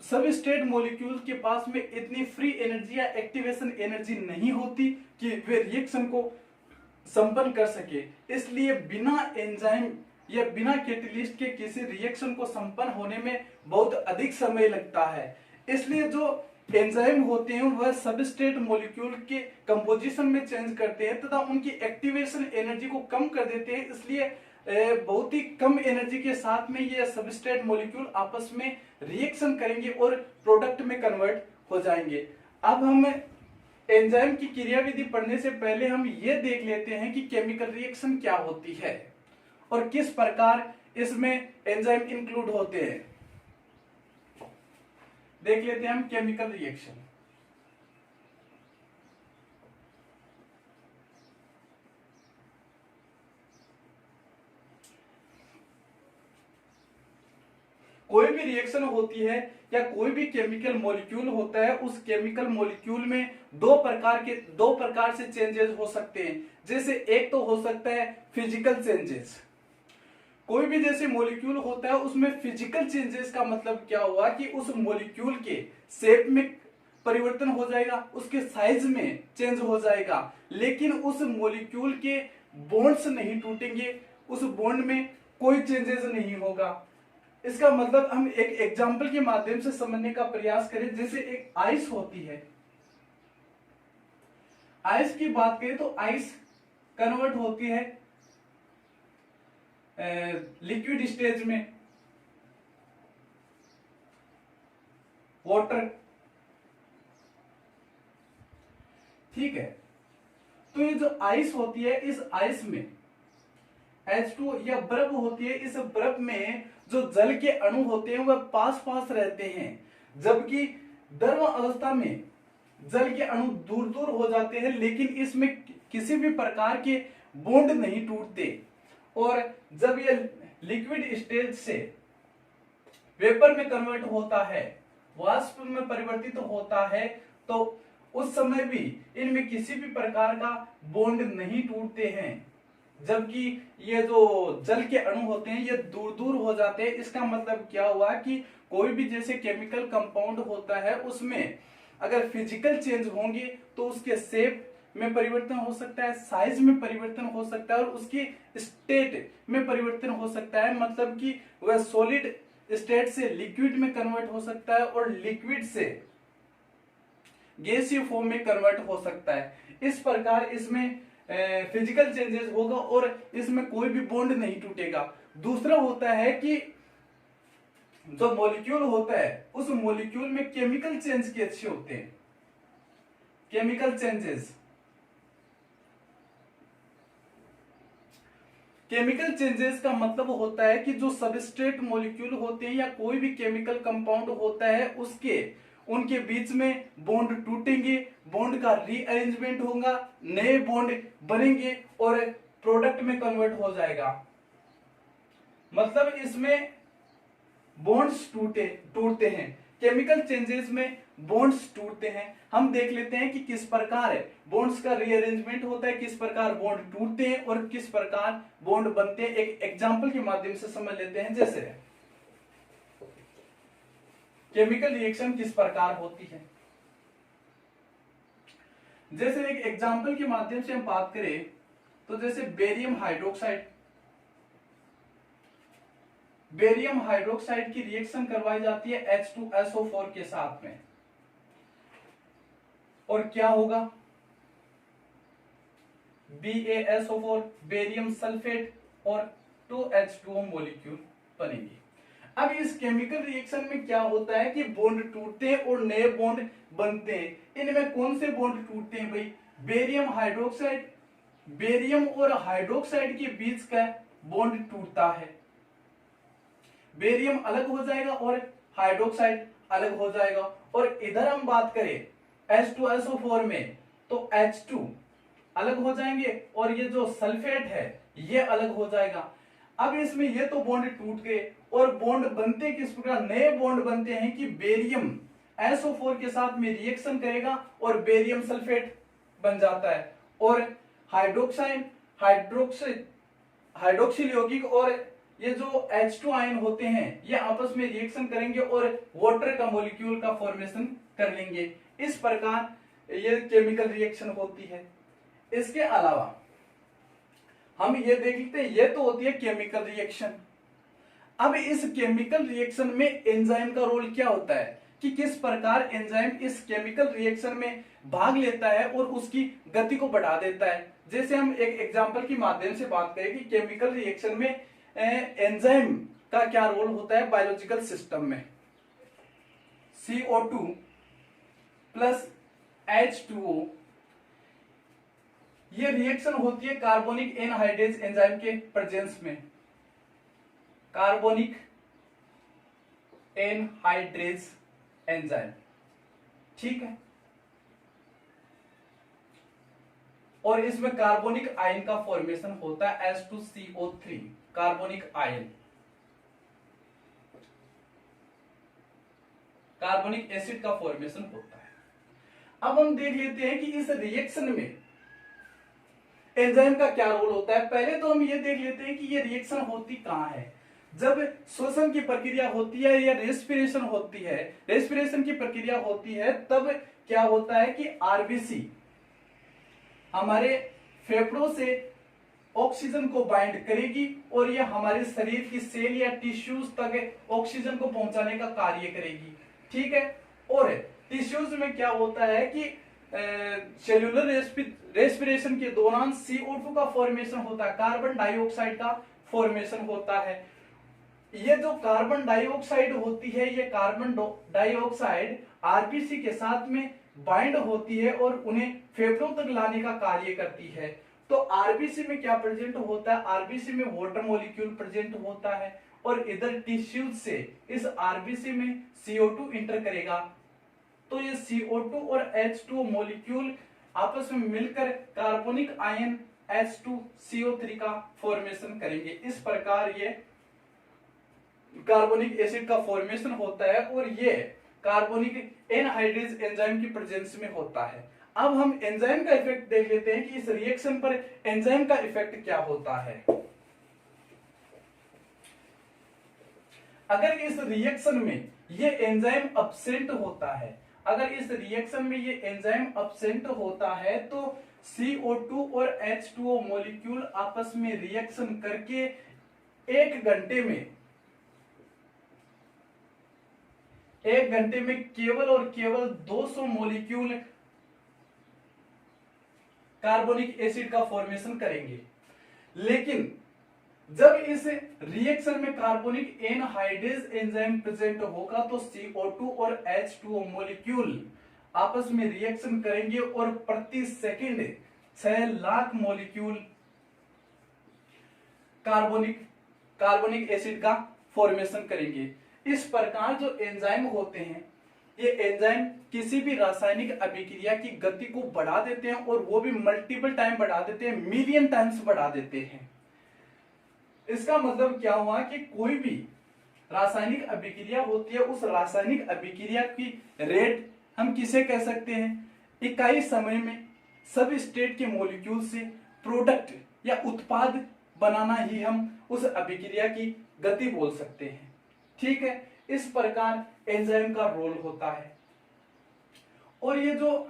सबस्ट्रेट मॉलिक्यूल के पास में इतनी फ्री एनर्जी या एक्टिवेशन एनर्जी नहीं होती कि वे रिएक्शन को संपन्न कर सके। इसलिए बिना एंजाइम या बिना कैटलिस्ट के किसी रिएक्शन को संपन्न होने में बहुत अधिक समय लगता है। इसलिए जो एंजाइम होते हैं वह सबस्ट्रेट मॉलिक्यूल के कंपोजिशन में चेंज करते हैं तथा उनकी एक्टिवेशन एनर्जी को कम कर देते हैं। इसलिए बहुत ही कम एनर्जी के साथ में ये सबस्ट्रेट मॉलिक्यूल आपस में रिएक्शन करेंगे और प्रोडक्ट में कन्वर्ट हो जाएंगे। अब हम एंजाइम की क्रियाविधि पढ़ने से पहले हम ये देख लेते हैं कि केमिकल रिएक्शन क्या होती है और किस प्रकार इसमें एंजाइम इंक्लूड होते हैं। देख लेते हैं हम केमिकल रिएक्शन। कोई भी रिएक्शन होती है या कोई भी केमिकल मॉलिक्यूल होता है उस केमिकल मॉलिक्यूल में दो प्रकार से चेंजेस हो सकते हैं। जैसे एक तो हो सकता है फिजिकल चेंजेस, कोई भी जैसे मॉलिक्यूल होता है उसमें फिजिकल चेंजेस का मतलब क्या हुआ कि उस मॉलिक्यूल के शेप में परिवर्तन हो जाएगा, उसके साइज में चेंज हो जाएगा, लेकिन उस मॉलिक्यूल के बॉन्ड्स नहीं टूटेंगे, उस बॉन्ड में कोई चेंजेस नहीं होगा। इसका मतलब हम एक एग्जांपल के माध्यम से समझने का प्रयास करें। जैसे एक आइस होती है, आइस की बात करें तो आइस कन्वर्ट होती है लिक्विड स्टेज में वाटर। ठीक है, तो ये जो आइस होती है इस आइस में H2 या बर्फ होती है, इस बर्फ में जो जल के अणु होते हैं वह पास पास रहते हैं, जबकि द्रव अवस्था में जल के अणु दूर दूर हो जाते हैं, लेकिन इसमें किसी भी प्रकार के बॉन्ड नहीं टूटते। और जब ये लिक्विड स्टेज से वेपर में कन्वर्ट होता है, वाष्प में परिवर्तित होता है, तो उस समय भी इनमें किसी भी प्रकार का बॉन्ड नहीं टूटते हैं, जबकि ये जो जल के अणु होते हैं ये दूर दूर हो जाते हैं। इसका मतलब क्या हुआ कि कोई भी जैसे केमिकल कंपाउंड होता है उसमें अगर फिजिकल चेंज होंगे तो उसके शेप में परिवर्तन हो सकता है, साइज में परिवर्तन हो सकता है और उसकी स्टेट में परिवर्तन हो सकता है। मतलब कि वह सॉलिड स्टेट से लिक्विड में कन्वर्ट हो सकता है और लिक्विड से गैसीय फॉर्म में कन्वर्ट हो सकता है। इस प्रकार इसमें फिजिकल चेंजेस होगा और इसमें कोई भी बॉन्ड नहीं टूटेगा। दूसरा होता है कि जो मॉलिक्यूल होता है उस मॉलिक्यूल में केमिकल चेंज कैसे होते हैं। केमिकल चेंजेस, केमिकल चेंजेस का मतलब होता है कि जो सबस्ट्रेट मॉलिक्यूल होते हैं या कोई भी केमिकल कंपाउंड होता है उसके उनके बीच में बॉन्ड टूटेंगे, बॉन्ड का रीअरेंजमेंट होगा, नए बॉन्ड बनेंगे और प्रोडक्ट में कन्वर्ट हो जाएगा। मतलब इसमें बॉन्ड्स टूटते हैं, केमिकल चेंजेस में बॉन्ड्स टूटते हैं। हम देख लेते हैं कि किस प्रकार बॉन्ड्स का रीअरेंजमेंट होता है, किस प्रकार बॉन्ड टूटते हैं और किस प्रकार बॉन्ड बनते हैं। एक एग्जांपल के माध्यम से समझ लेते हैं। जैसे केमिकल रिएक्शन किस प्रकार होती है, जैसे एक एग्जांपल के माध्यम से हम बात करें तो जैसे बेरियम हाइड्रोक्साइड, बेरियम हाइड्रोक्साइड की रिएक्शन करवाई जाती है H2SO4 के साथ में, और क्या होगा, BaSO4 बेरियम सल्फेट और 2H2O मॉलिक्यूल बनेंगे। अब इस केमिकल रिएक्शन में क्या होता है कि बॉन्ड टूटते हैं और नए बॉन्ड बनते हैं। इनमें कौन से बॉन्ड टूटते हैं भाई, बेरियम हाइड्रोक्साइड, बेरियम और हाइड्रोक्साइड के बीच का बॉन्ड टूटता है। बेरियम अलग हो जाएगा और हाइड्रोक्साइड अलग हो जाएगा। और इधर हम बात करें H2SO4 में तो H2 अलग हो जाएंगे और ये जो सल्फेट है ये अलग हो जाएगा। अब इसमें ये तो बॉन्ड टूट गए और बॉन्ड बनते किस प्रकार, नए बॉन्ड बनते हैं कि बेरियम SO4 के साथ में रिएक्शन करेगा और बेरियम सल्फेट बन जाता है। और हाइड्रोक्साइड हाइड्रोक्सिल यौगिक और ये जो H2 आयन होते हैं ये आपस में रिएक्शन करेंगे और वाटर का मॉलिक्यूल का फॉर्मेशन कर लेंगे। इस प्रकार ये केमिकल रिएक्शन होती है। इसके अलावा हम ये देख लेते हैं, ये तो होती है केमिकल रिएक्शन। अब इस केमिकल रिएक्शन में एंजाइम का रोल क्या होता है कि किस प्रकार एंजाइम इस केमिकल रिएक्शन में भाग लेता है और उसकी गति को बढ़ा देता है। जैसे हम एक एग्जांपल की माध्यम से बात करें कि केमिकल रिएक्शन में एंजाइम का क्या रोल होता है बायोलॉजिकल सिस्टम में। CO2 प्लस H2O, ये रिएक्शन होती है कार्बोनिक एनहाइड्रेज एंजाइम के प्रेजेंस में। कार्बोनिक एनहाइड्रेज एंजाइम, ठीक है। और इसमें कार्बोनिक आयन का फॉर्मेशन होता है H2CO3, carbonic ion, carbonic acid का फॉर्मेशन होता है। अब हम देख लेते हैं कि इस रिएक्शन में एंजाइम का क्या रोल होता है। पहले तो हम ये देख लेते हैं कि ये रिएक्शन होती कहां है। जब श्वसन की प्रक्रिया होती है या रेस्पिरेशन होती है, रेस्पिरेशन की प्रक्रिया होती है, तब क्या होता है कि आरबीसी हमारे फेफड़ों से ऑक्सीजन को बाइंड करेगी और यह हमारे शरीर की सेल या टिश्यूज तक ऑक्सीजन को पहुंचाने का कार्य करेगी, ठीक है। और टिश्यूज में क्या होता है कि सेल्यूलर रेस्पिरेशन के दौरान CO2 का फॉर्मेशन होता है, कार्बन डाइऑक्साइड का फॉर्मेशन होता है। ये जो कार्बन डाइऑक्साइड होती है, ये कार्बन डाइऑक्साइड आरबीसी के साथ में बाइंड होती है और उन्हें फेफड़ों तक लाने का कार्य करती है। तो आरबीसी में क्या प्रेजेंट होता है, आरबीसी में वाटर मॉलिक्यूल प्रेजेंट होता है और इधर टिश्यूज से इस आरबीसी में CO2 इंटर करेगा। तो ये CO2 और H2 मॉलिक्यूल आपस में मिलकर कार्बोनिक आयन H2CO3 का फॉर्मेशन करेंगे। इस प्रकार ये कार्बोनिक एसिड का फॉर्मेशन होता है और ये कार्बोनिक एनहाइड्रेज एंजाइम की प्रेजेंस में होता है। अब हम एंजाइम का इफेक्ट देख लेते हैं कि इस रिएक्शन पर एंजाइम का इफेक्ट क्या होता है। अगर इस रिएक्शन में ये एंजाइम अब्सेंट होता है, अगर इस रिएक्शन में ये एंजाइम अब्सेंट होता है तो CO2 और H2O मॉलिक्यूल आपस में रिएक्शन करके एक घंटे में केवल और केवल 200 मॉलिक्यूल कार्बोनिक एसिड का फॉर्मेशन करेंगे। लेकिन जब इस रिएक्शन में कार्बोनिक एनहाइड्रेज एंजाइम प्रेजेंट होगा तो CO2 और H2O मॉलिक्यूल आपस में रिएक्शन करेंगे और प्रति second 6 lakh molecule carbonic acid का फॉर्मेशन करेंगे। इस प्रकार जो एंजाइम होते हैं, ये एंजाइम किसी भी रासायनिक अभिक्रिया की गति को बढ़ा देते हैं और वो भी मल्टीपल टाइम बढ़ा देते हैं, मिलियन टाइम्स बढ़ा देते हैं। इसका मतलब क्या हुआ कि कोई भी रासायनिक अभिक्रिया होती है, उस रासायनिक अभिक्रिया की रेट हम किसे कह सकते हैं? इकाई समय में सब स्टेट के मॉलिक्यूल से प्रोडक्ट या उत्पाद बनाना ही हम उस अभिक्रिया की गति बोल सकते हैं। ठीक है, इस प्रकार एंजाइम का रोल होता है। और ये जो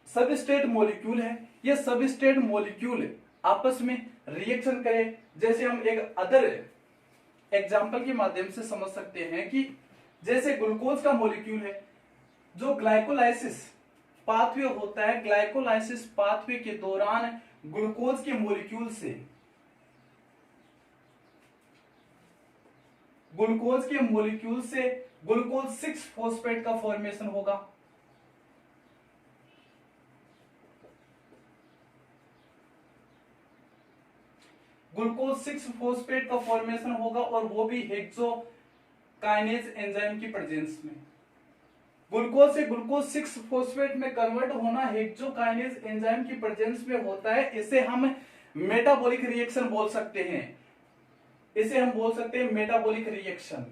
सबस्ट्रेट मॉलिक्यूल है, ये सबस्ट्रेट मॉलिक्यूल आपस में रिएक्शन करें। जैसे हम एक अदर एग्जांपल के माध्यम से समझ सकते हैं कि जैसे ग्लूकोज का मॉलिक्यूल है, जो ग्लाइकोलाइसिस पाथवे होता है, ग्लाइकोलाइसिस पाथवे के दौरान ग्लूकोज के मॉलिक्यूल से ग्लूकोज 6 फॉस्फेट का फॉर्मेशन होगा। ग्लूकोज 6 फॉस्फेट का फॉर्मेशन होगा और वो भी हेक्सोकाइनेज एंजाइम की प्रेजेंस में। ग्लूकोज से ग्लूकोज 6 फॉस्फेट में कन्वर्ट होना हेक्सोकाइनेज एंजाइम की प्रेजेंस में होता है। इसे हम मेटाबॉलिक रिएक्शन बोल सकते हैं। इसे हम बोल सकते हैं मेटाबॉलिक रिएक्शन।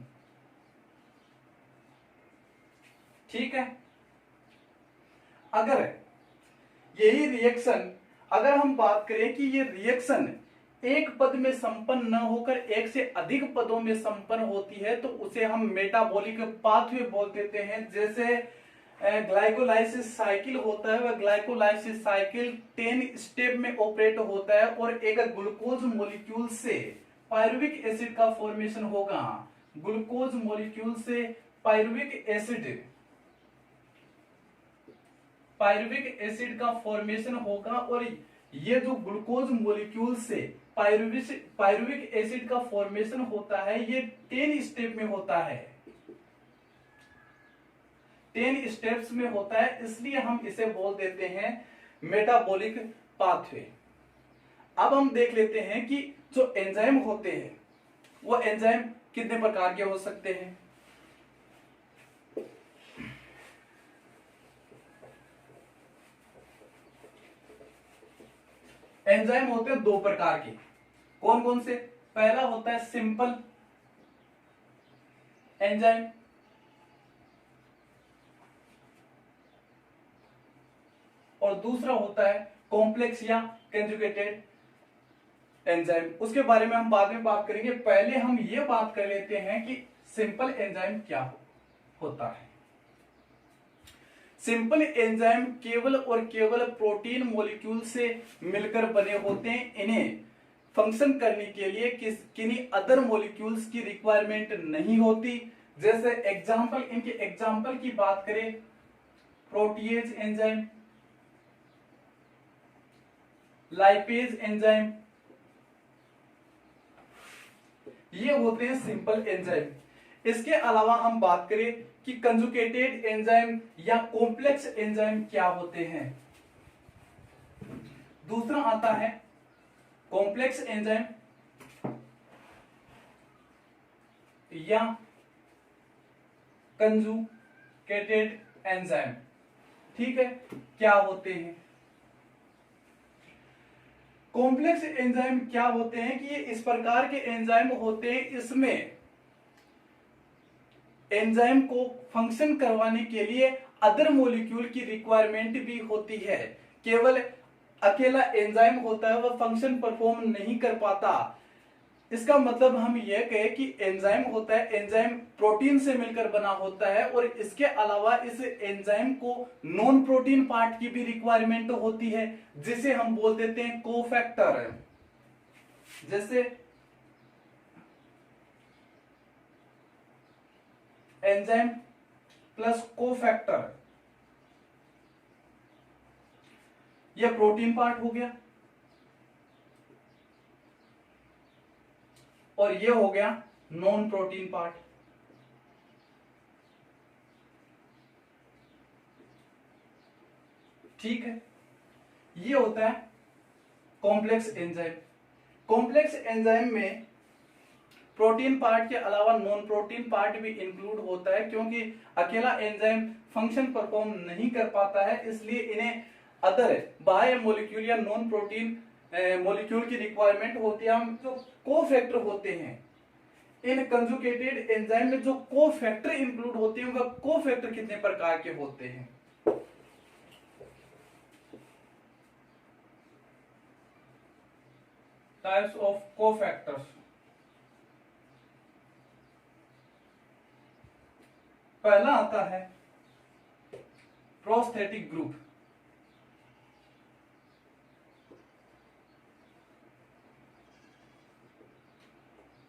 ठीक है, अगर यही रिएक्शन, अगर हम बात करें कि ये रिएक्शन एक पद में संपन्न न होकर एक से अधिक पदों में संपन्न होती है तो उसे हम मेटाबॉलिक पाथवे बोल देते हैं। जैसे ग्लाइकोलाइसिस साइकिल होता है, वह ग्लाइकोलाइसिस साइकिल 10 स्टेप में ऑपरेट होता है और एक ग्लूकोज मॉलिक्यूल से पायरुविक एसिड का फॉर्मेशन होगा। ग्लूकोज मॉलिक्यूल से पायरुविक एसिड का फॉर्मेशन होगा और ये जो ग्लूकोज मॉलिक्यूल से पायरुविक एसिड का फॉर्मेशन होता है, ये 10 स्टेप में होता है, 10 स्टेप्स में होता है, इसलिए हम इसे बोल देते हैं मेटाबॉलिक पाथवे। अब हम देख लेते हैं कि जो एंजाइम होते हैं वो एंजाइम कितने प्रकार के हो सकते हैं। एंजाइम होते हैं 2 प्रकार के। कौन कौन से? पहला होता है सिंपल एंजाइम, और दूसरा होता है कॉम्प्लेक्स या कंजुगेटेड एंजाइम। उसके बारे में हम बाद में बात करेंगे। पहले हम ये बात कर लेते हैं कि सिंपल एंजाइम क्या होता है। सिंपल एंजाइम केवल और केवल प्रोटीन मॉलिक्यूल से मिलकर बने होते हैं। इन्हें फंक्शन करने के लिए किन्हीं अदर मॉलिक्यूल्स की रिक्वायरमेंट नहीं होती। जैसे एग्जांपल, इनके एग्जांपल की बात करें, प्रोटीएज एंजाइम, लाइपेज एंजाइम, ये होते हैं सिंपल एंजाइम। इसके अलावा हम बात करें कि कंजुगेटेड एंजाइम या कॉम्प्लेक्स एंजाइम क्या होते हैं। दूसरा आता है कॉम्प्लेक्स एंजाइम या कंजुगेटेड एंजाइम। ठीक है, क्या होते हैं कॉम्प्लेक्स एंजाइम? क्या होते हैं कि ये इस प्रकार के एंजाइम होते हैं, इसमें एंजाइम को फंक्शन करवाने के लिए अदर मॉलिक्यूल की रिक्वायरमेंट भी होती है। केवल अकेला एंजाइम होता है, वह फंक्शन परफॉर्म नहीं कर पाता। इसका मतलब हम यह कहें कि एंजाइम होता है, एंजाइम प्रोटीन से मिलकर बना होता है और इसके अलावा इस एंजाइम को नॉन प्रोटीन पार्ट की भी रिक्वायरमेंट होती है, जिसे हम बोल देते हैं कोफैक्टर। जैसे एंजाइम प्लस कोफैक्टर, यह प्रोटीन पार्ट हो गया और ये हो गया नॉन प्रोटीन पार्ट। ठीक है, ये होता है कॉम्प्लेक्स एंजाइम। कॉम्प्लेक्स एंजाइम में प्रोटीन पार्ट के अलावा नॉन प्रोटीन पार्ट भी इंक्लूड होता है, क्योंकि अकेला एंजाइम फंक्शन परफॉर्म नहीं कर पाता है, इसलिए इन्हें अदर बाह्य मॉलिक्यूल या नॉन प्रोटीन मॉलिक्यूल की रिक्वायरमेंट होती है। हम जो कोफैक्टर होते हैं, इन कंजुगेटेड एंजाइम में जो कोफैक्टर इंक्लूड होते हैं, वह कोफैक्टर कितने प्रकार के होते हैं? Types of cofactors. पहला आता है प्रोस्थेटिक ग्रुप।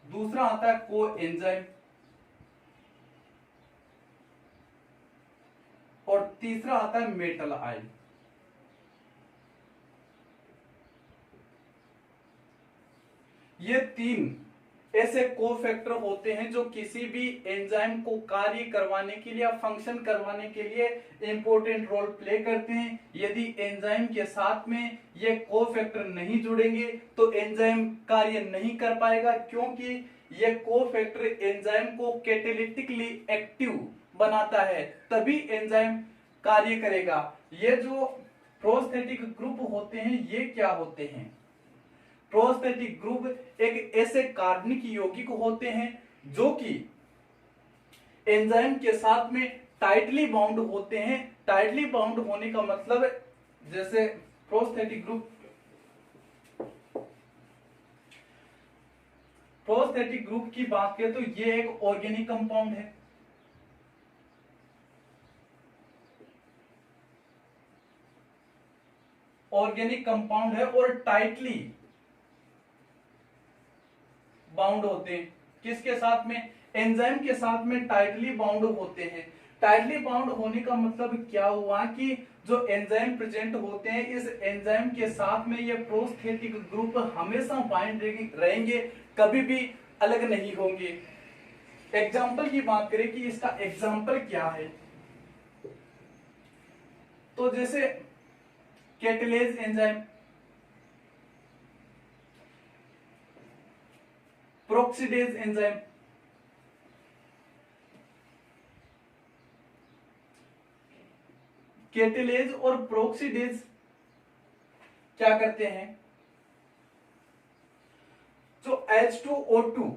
दूसरा आता है को एंजाइम और तीसरा आता है मेटल आयन। ये तीन ऐसे कोफैक्टर होते हैं जो किसी भी एंजाइम को कार्य करवाने के लिए या फंक्शन करवाने के लिए इंपॉर्टेंट रोल प्ले करते हैं। यदि एंजाइम के साथ में ये कोफैक्टर नहीं जुड़ेंगे तो एंजाइम कार्य नहीं कर पाएगा, क्योंकि ये कोफैक्टर एंजाइम को कैटालिटिकली एक्टिव बनाता है, तभी एंजाइम कार्य करेगा। ये जो प्रोस्थेटिक ग्रुप होते हैं, ये क्या होते हैं? प्रोस्थेटिक ग्रुप एक ऐसे कार्बनिक यौगिक होते हैं जो कि एंजाइम के साथ में टाइटली बाउंड होते हैं। टाइटली बाउंड होने का मतलब, जैसे प्रोस्थेटिक ग्रुप की बात करें तो ये एक ऑर्गेनिक कंपाउंड है। ऑर्गेनिक कंपाउंड है और टाइटली बाउंड होते हैं। किसके साथ में? एंजाइम के साथ में टाइटली बाउंड होते हैं। टाइटली बाउंड होने का मतलब क्या हुआ कि जो एंजाइम प्रेजेंट होते हैं, इस एंजाइम के साथ में ये प्रोस्थेटिक ग्रुप हमेशा बाइंड रहेंगे, कभी भी अलग नहीं होंगे। एग्जाम्पल की बात करें कि इसका एग्जाम्पल क्या है, तो जैसे कैटालेज एंजाइम, प्रोक्सीडेज एंजाइम, कैटालेज और प्रोक्सीडेज क्या करते हैं? जो H2O2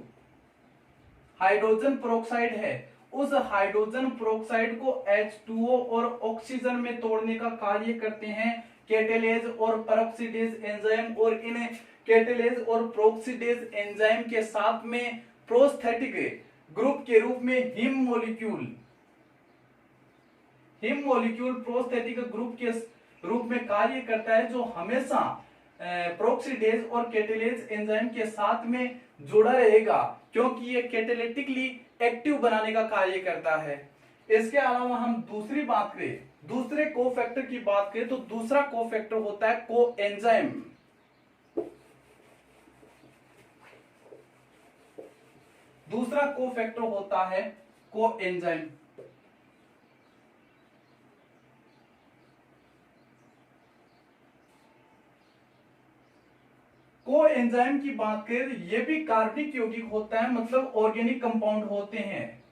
हाइड्रोजन प्रोक्साइड है, उस हाइड्रोजन प्रोक्साइड को H2O और ऑक्सीजन में तोड़ने का कार्य करते हैं कैटालेज और प्रोक्सीडेज एंजाइम। और इन कैटालेज और प्रोक्सीडेज एंजाइम के साथ में प्रोस्थेटिक ग्रुप के रूप में हिम मॉलिक्यूल प्रोस्थेटिक ग्रुप के रूप में कार्य करता है, जो हमेशा प्रोक्सीडेज और कैटालेज एंजाइम के साथ में जुड़ा रहेगा, क्योंकि ये कैटालिटिकली एक्टिव बनाने का कार्य करता है। इसके अलावा हम दूसरी बात करें, दूसरे कोफैक्टर की बात करें, तो दूसरा कोफैक्टर होता है को एंजाइम। दूसरा कोफैक्टर होता है को एंजाइम। को एंजाइम की बात करें तो ये भी कार्बनिक यौगिक होता है, मतलब ऑर्गेनिक कंपाउंड होते हैं।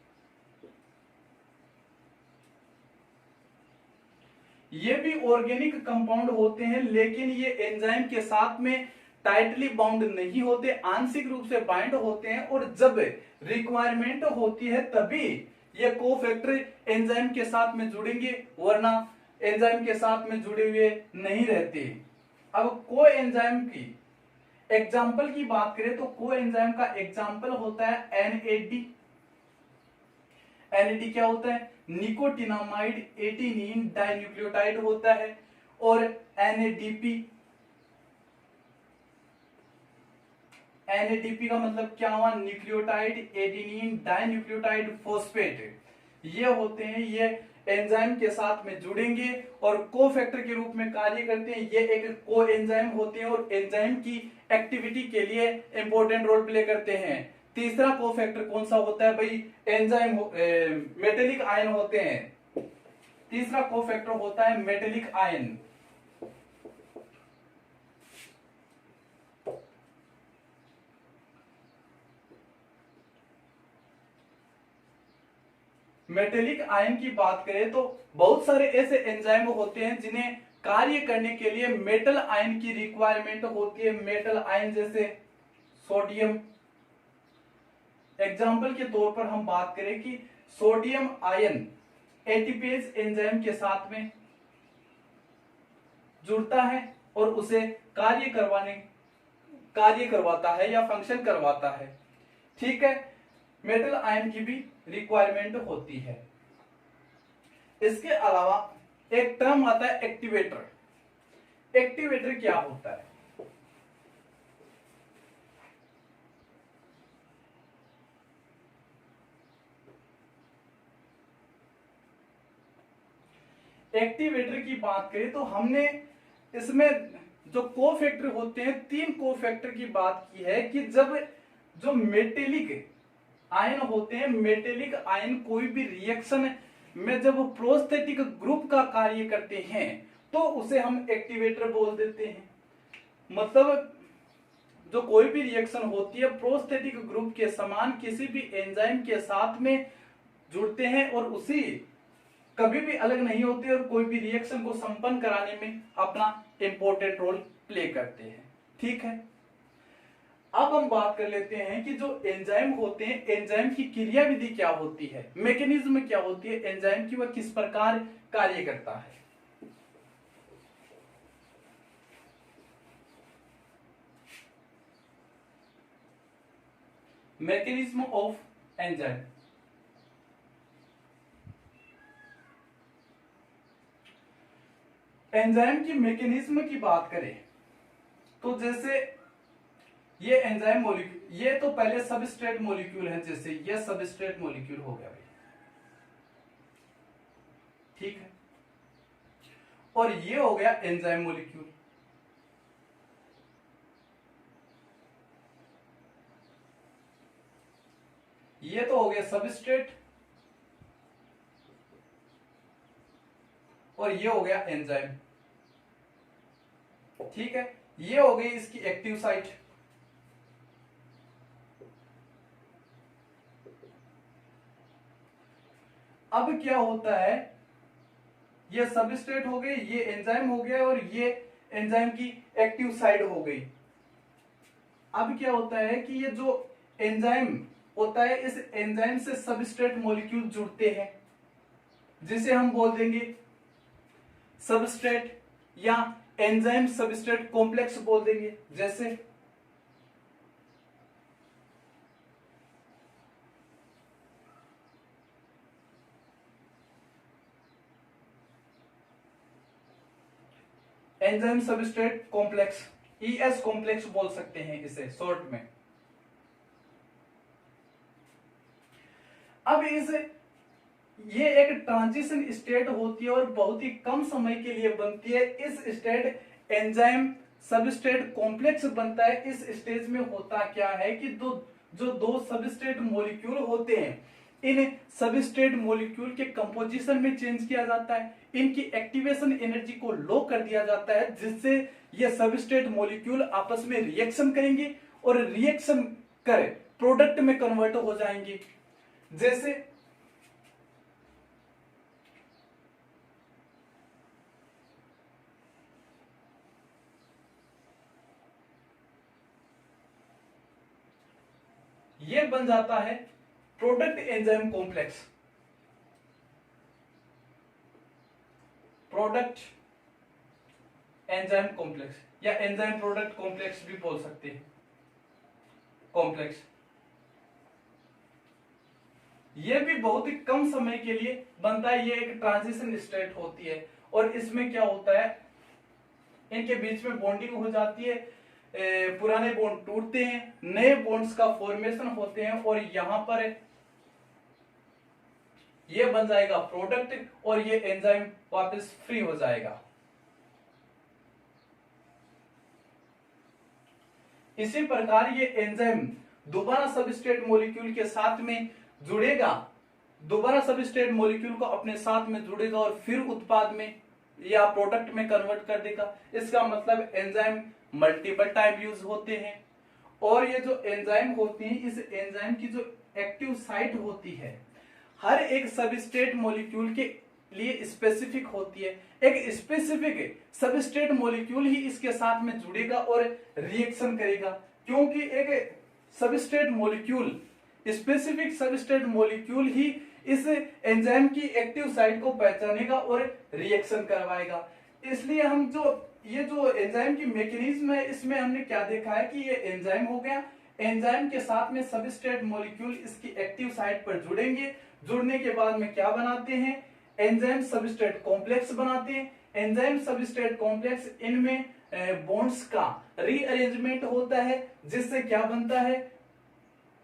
ये भी ऑर्गेनिक कंपाउंड होते हैं, लेकिन ये एंजाइम के साथ में टाइटली बाउंड नहीं होते, आंशिक रूप से बाइंड होते हैं, और जब रिक्वायरमेंट होती है तभी ये कोफैक्टर एंजाइम के साथ में जुड़ेंगे, वरना एंजाइम के साथ में जुड़े हुए नहीं रहते। अब को एंजाइम की एग्जाम्पल की बात करें तो को एंजाइम का एग्जाम्पल होता है एनएडी। एनएडी क्या होता है? निकोटिनामाइड एटीनिन डाइन्यूक्लियोटाइड होता है। और एनएडीपी, एनएडीपी का मतलब क्या हुआ? Nucleotide adenine dinucleotide phosphate. ये होते हैं, ये एंजाइम के साथ में जुड़ेंगे और कोफैक्टर के रूप में कार्य करते हैं। ये एक को एंजाइम होते हैं और एंजाइम की एक्टिविटी के लिए इंपॉर्टेंट रोल प्ले करते हैं। तीसरा कोफैक्टर कौन सा होता है भाई? एंजाइम मेटेलिक आयन होते हैं। तीसरा कोफैक्टर होता है मेटेलिक आयन। मेटेलिक आयन की बात करें तो बहुत सारे ऐसे एंजाइम होते हैं जिन्हें कार्य करने के लिए मेटल आयन की रिक्वायरमेंट होती है। मेटल आयन जैसे सोडियम। एग्जाम्पल के तौर पर हम बात करें कि सोडियम आयन एटीपेज एंजाइम के साथ में जुड़ता है और उसे कार्य करवाता है या फंक्शन करवाता है। ठीक है, मेटल आयन की भी रिक्वायरमेंट होती है। इसके अलावा एक टर्म आता है एक्टिवेटर। एक्टिवेटर क्या होता है? एक्टिवेटर की बात करें तो हमने इसमें जो कोफैक्टर होते हैं, 3 कोफैक्टर की बात की है कि जब जो मेटेलिक आयन होते हैं, मेटेलिक आयन कोई भी रिएक्शन में जब प्रोस्थेटिक ग्रुप का कार्य करते हैं तो उसे हम एक्टिवेटर बोल देते हैं। मतलब जो कोई भी रिएक्शन होती है प्रोस्थेटिक ग्रुप के समान किसी भी एंजाइम के साथ में जुड़ते हैं और उसी कभी भी अलग नहीं होते और कोई भी रिएक्शन को संपन्न कराने में अपना इंपॉर्टेंट रोल प्ले करते हैं। ठीक है, अब हम बात कर लेते हैं कि जो एंजाइम होते हैं, एंजाइम की क्रियाविधि क्या होती है, मैकेनिज्म क्या होती है एंजाइम की, वह किस प्रकार कार्य करता है। Mechanism of enzyme. एंजाइम की मैकेनिज्म की बात करें तो जैसे ये एंजाइम मॉलिक्यूल, ये तो पहले सबस्ट्रेट मॉलिक्यूल है, जैसे ये सबस्ट्रेट मॉलिक्यूल हो गया भाई। ठीक है, और ये हो गया एंजाइम मॉलिक्यूल। ये तो हो गया सबस्ट्रेट और ये हो गया एंजाइम। ठीक है, ये हो गई इसकी एक्टिव साइट। अब क्या होता है, ये सबस्ट्रेट हो गई, ये एंजाइम हो गया और ये एंजाइम की एक्टिव साइट हो गई। अब क्या होता है कि ये जो एंजाइम होता है, इस एंजाइम से सबस्ट्रेट मॉलिक्यूल जुड़ते हैं जिसे हम बोल देंगे सबस्ट्रेट या एंजाइम सबस्ट्रेट कॉम्प्लेक्स बोल देंगे। जैसे enzyme substrate complex, ES complex बोल सकते हैं इसे शॉर्ट में। अब ये एक ट्रांजिशन स्टेट होती है और बहुत ही कम समय के लिए बनती है। इस स्टेट एंजाइम सबस्ट्रेट कॉम्प्लेक्स बनता है। इस स्टेज में होता क्या है कि जो दो सबस्ट्रेट मॉलिक्यूल होते हैं, इन सबस्ट्रेट मॉलिक्यूल के कंपोजिशन में चेंज किया जाता है, इनकी एक्टिवेशन एनर्जी को लो कर दिया जाता है, जिससे ये सबस्ट्रेट मॉलिक्यूल आपस में रिएक्शन करेंगे और रिएक्शन कर प्रोडक्ट में कन्वर्ट हो जाएंगे। जैसे ये बन जाता है product enzyme complex. Product enzyme complex या एंजाइम प्रोडक्ट कॉम्प्लेक्स भी बोल सकते हैं, कॉम्प्लेक्स। ये भी बहुत ही कम समय के लिए बनता है, ये एक ट्रांजिशन स्टेट होती है और इसमें क्या होता है, इनके बीच में बॉन्डिंग हो जाती है, पुराने बॉन्ड टूटते हैं, नए बॉन्ड्स का फॉर्मेशन होते हैं और यहां पर ये बन जाएगा प्रोडक्ट और ये एंजाइम वापस फ्री हो जाएगा। इसी प्रकार ये एंजाइम दोबारा सबस्ट्रेट मॉलिक्यूल के साथ में जुड़ेगा, दोबारा सबस्ट्रेट मॉलिक्यूल को अपने साथ में जुड़ेगा और फिर उत्पाद में या प्रोडक्ट में कन्वर्ट कर देगा। इसका मतलब एंजाइम मल्टीपल टाइम यूज होते हैं और ये जो एंजाइम होती है, इस एंजाइम की जो एक्टिव साइट होती है हर एक सबस्ट्रेट मॉलिक्यूल के लिए स्पेसिफिक होती है। एक स्पेसिफिक सबस्ट्रेट मॉलिक्यूल ही इसके साथ में जुड़ेगा और रिएक्शन करेगा, क्योंकि एक substrate molecule, specific substrate molecule ही इस एंजाइम की एक्टिव साइट को पहचानेगा और रिएक्शन करवाएगा। इसलिए हम ये जो एंजाइम की मैकेनिज्म है, इसमें हमने क्या देखा है कि ये एंजाइम हो गया, एंजाइम के साथ में सबस्ट्रेट मॉलिक्यूल इसकी एक्टिव साइट पर जुड़ेंगे, जुड़ने के बाद में क्या बनाते हैं, एंजाइम सबस्ट्रेट कॉम्प्लेक्स बनाते हैं। एंजाइम सबस्ट्रेट कॉम्प्लेक्स, इनमें बॉन्ड्स का रीअरेंजमेंट होता है, जिससे क्या बनता है,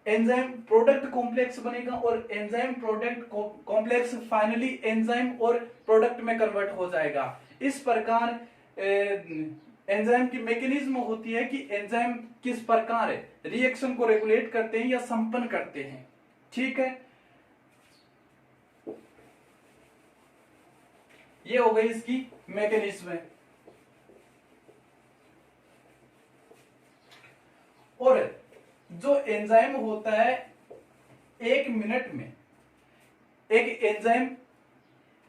एंजाइम प्रोडक्ट कॉम्प्लेक्स बनेगा और enzyme product complex finally enzyme और प्रोडक्ट में कन्वर्ट हो जाएगा। इस प्रकार एंजाइम की मैकेनिज्म होती है कि एंजाइम किस प्रकार रिएक्शन को रेगुलेट करते हैं या संपन्न करते हैं। ठीक है, ये हो गई इसकी मैकेनिज्म। और जो एंजाइम होता है, एक मिनट में एक एंजाइम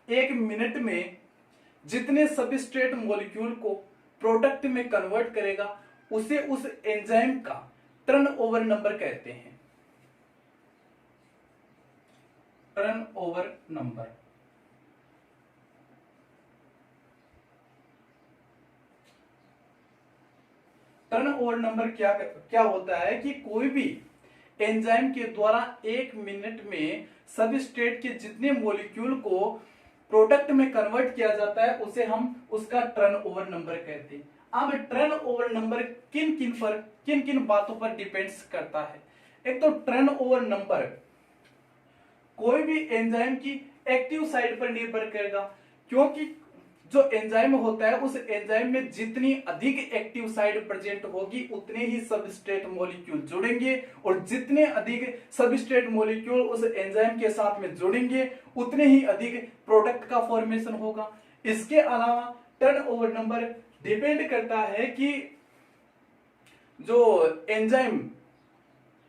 एक मिनट में जितने सबस्ट्रेट मॉलिक्यूल को प्रोडक्ट में कन्वर्ट करेगा उसे उस एंजाइम का टर्नओवर नंबर कहते हैं। Turnover number. टर्नओवर नंबर क्या होता है कि कोई भी एंजाइम के द्वारा एक मिनट में सबस्ट्रेट के जितने मॉलिक्यूल को प्रोडक्ट में कन्वर्ट किया जाता है उसे हम उसका टर्नओवर नंबर कहते हैं। अब टर्नओवर नंबर किन किन बातों पर डिपेंड्स करता है। एक तो टर्नओवर नंबर कोई भी एंजाइम की एक्टिव साइट पर निर्भर करेगा, क्योंकि जो एंजाइम होता है उस एंजाइम में जितनी अधिक एक्टिव साइट प्रेजेंट होगी उतने ही सबस्ट्रेट मॉलिक्यूल जुड़ेंगे और जितने अधिक सबस्ट्रेट मॉलिक्यूल उस एंजाइम के साथ में जुड़ेंगे उतने ही अधिक प्रोडक्ट का फॉर्मेशन होगा। इसके अलावा टर्नओवर नंबर डिपेंड करता है कि जो एंजाइम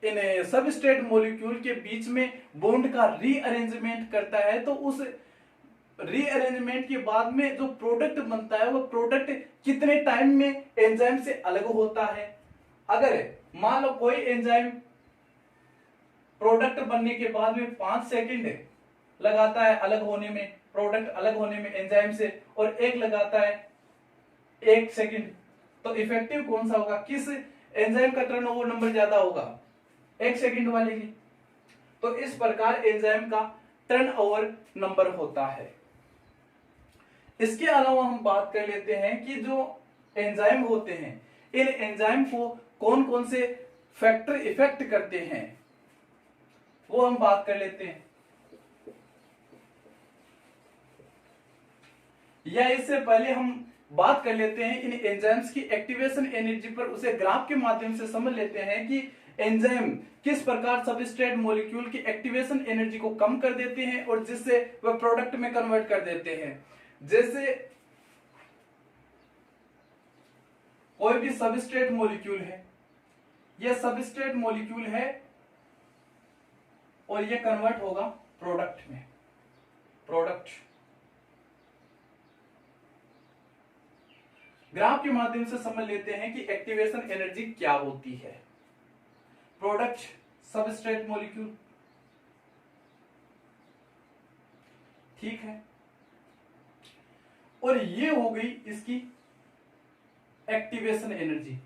इन सबस्ट्रेट मॉलिक्यूल के बीच में बॉन्ड का रीअरेंजमेंट करता है, तो उस रीअरेंजमेंट के बाद में जो प्रोडक्ट बनता है वो प्रोडक्ट कितने टाइम में एंजाइम से अलग होता है। अगर मान लो कोई एंजाइम प्रोडक्ट बनने के बाद में 5 सेकंड लगाता है अलग होने में, प्रोडक्ट अलग होने में एंजाइम से, और एक लगाता है 1 सेकंड, तो इफेक्टिव कौन सा होगा, किस एंजाइम का टर्नओवर नंबर ज्यादा होगा, 1 सेकंड वाले की। तो इस प्रकार एंजाइम का टर्नओवर नंबर होता है। इसके अलावा हम बात कर लेते हैं कि जो एंजाइम होते हैं, इन एंजाइम को कौन कौन से फैक्टर इफेक्ट करते हैं वो हम बात कर लेते हैं। या इससे पहले हम बात कर लेते हैं इन एंजाइम्स की एक्टिवेशन एनर्जी पर, उसे ग्राफ के माध्यम से समझ लेते हैं कि एंजाइम किस प्रकार सबस्ट्रेट मॉलिक्यूल की एक्टिवेशन एनर्जी को कम कर देते हैं और जिससे वह प्रोडक्ट में कन्वर्ट कर देते हैं। जैसे कोई भी सबस्ट्रेट मॉलिक्यूल है, यह सबस्ट्रेट मॉलिक्यूल है और यह कन्वर्ट होगा प्रोडक्ट में। प्रोडक्ट ग्राफ के माध्यम से समझ लेते हैं कि एक्टिवेशन एनर्जी क्या होती है। प्रोडक्ट सबस्ट्रेट मॉलिक्यूल, ठीक है, और ये हो गई इसकी एक्टिवेशन एनर्जी।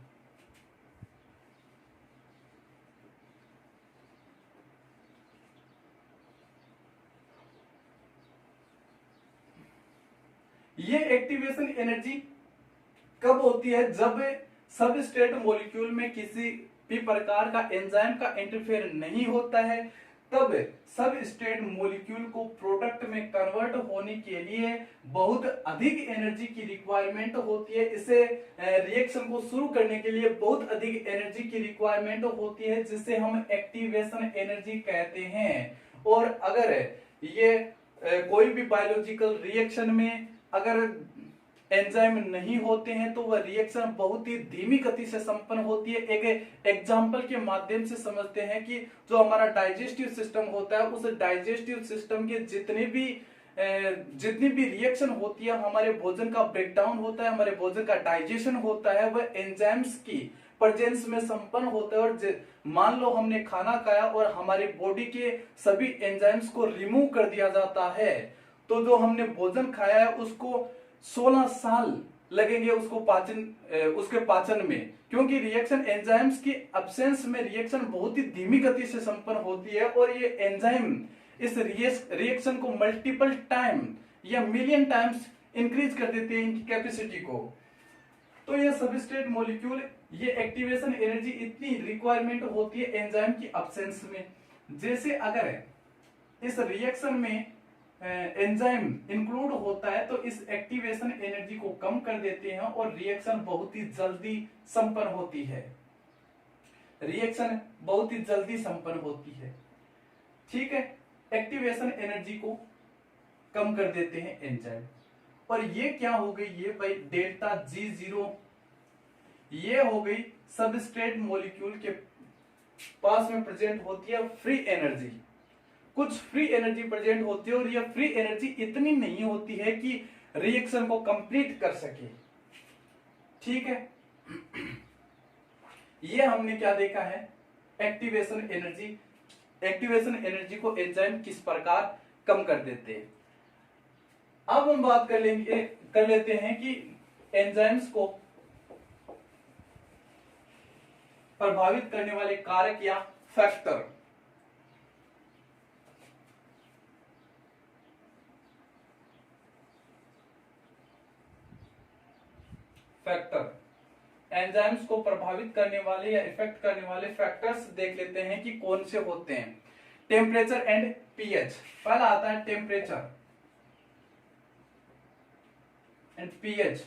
ये एक्टिवेशन एनर्जी कब होती है? जब सब स्टेट मॉलिक्यूल में किसी भी प्रकार का एंजाइम का इंटरफेयर नहीं होता है, तब सब स्टेट मॉलिक्यूल को प्रोडक्ट में कन्वर्ट होने के लिए बहुत अधिक एनर्जी की रिक्वायरमेंट होती है। इसे रिएक्शन को शुरू करने के लिए बहुत अधिक एनर्जी की रिक्वायरमेंट होती है, जिसे हम एक्टिवेशन एनर्जी कहते हैं। और अगर ये कोई भी बायोलॉजिकल रिएक्शन में अगर एंजाइम नहीं होते हैं तो वह रिएक्शन बहुत ही धीमी गति से संपन्न होती है। एक एग्जांपल के माध्यम से समझते हैं कि जो हमारा डाइजेस्टिव सिस्टम होता है, उस डाइजेस्टिव सिस्टम के जितनी भी रिएक्शन होती है, हमारे भोजन का ब्रेकडाउन होता है, हमारे भोजन का डाइजेशन होता है, वह एंजाइम्स की प्रेजेंस में संपन्न होता है। और मान लो हमने खाना खाया और हमारी बॉडी के सभी एंजाइम्स को रिमूव कर दिया जाता है, तो जो हमने भोजन खाया है उसको 16 साल लगेंगे उसके पाचन में, क्योंकि रिएक्शन एंजाइम्स की एब्सेंस में रिएक्शन बहुत ही धीमी गति से संपन्न होती है। और ये एंजाइम इस रिएक्शन को मल्टीपल टाइम या मिलियन टाइम्स इंक्रीज कर देते हैं इनकी कैपेसिटी को। तो ये सबस्ट्रेट मॉलिक्यूल, ये एक्टिवेशन एनर्जी इतनी रिक्वायरमेंट होती है एंजाइम की एब्सेंस में। जैसे अगर इस रिएक्शन में एंजाइम इंक्लूड होता है तो इस एक्टिवेशन एनर्जी को कम कर देते हैं और रिएक्शन बहुत ही जल्दी संपन्न होती है। रिएक्शन बहुत ही जल्दी संपन्न होती है। ठीक है, एक्टिवेशन एनर्जी को कम कर देते हैं एंजाइम। और ये क्या हो गई? ये भाई डेल्टा G0, ये हो गई सबस्ट्रेट मॉलिक्यूल के पास में प्रेजेंट होती है फ्री एनर्जी। कुछ फ्री एनर्जी प्रेजेंट होती है और ये फ्री एनर्जी इतनी नहीं होती है कि रिएक्शन को कंप्लीट कर सके। ठीक है, ये हमने क्या देखा है? Activation energy. एक्टिवेशन एनर्जी को एंजाइम किस प्रकार कम कर देते हैं। अब हम बात कर लेते हैं कि एंजाइम्स को प्रभावित करने वाले कारक या फैक्टर। एंजाइम्स को प्रभावित करने वाले या इफेक्ट करने वाले फैक्टर्स देख लेते हैं कि कौन से होते हैं। Temperature and pH. पहला आता है टेम्परेचर एंड पीएच।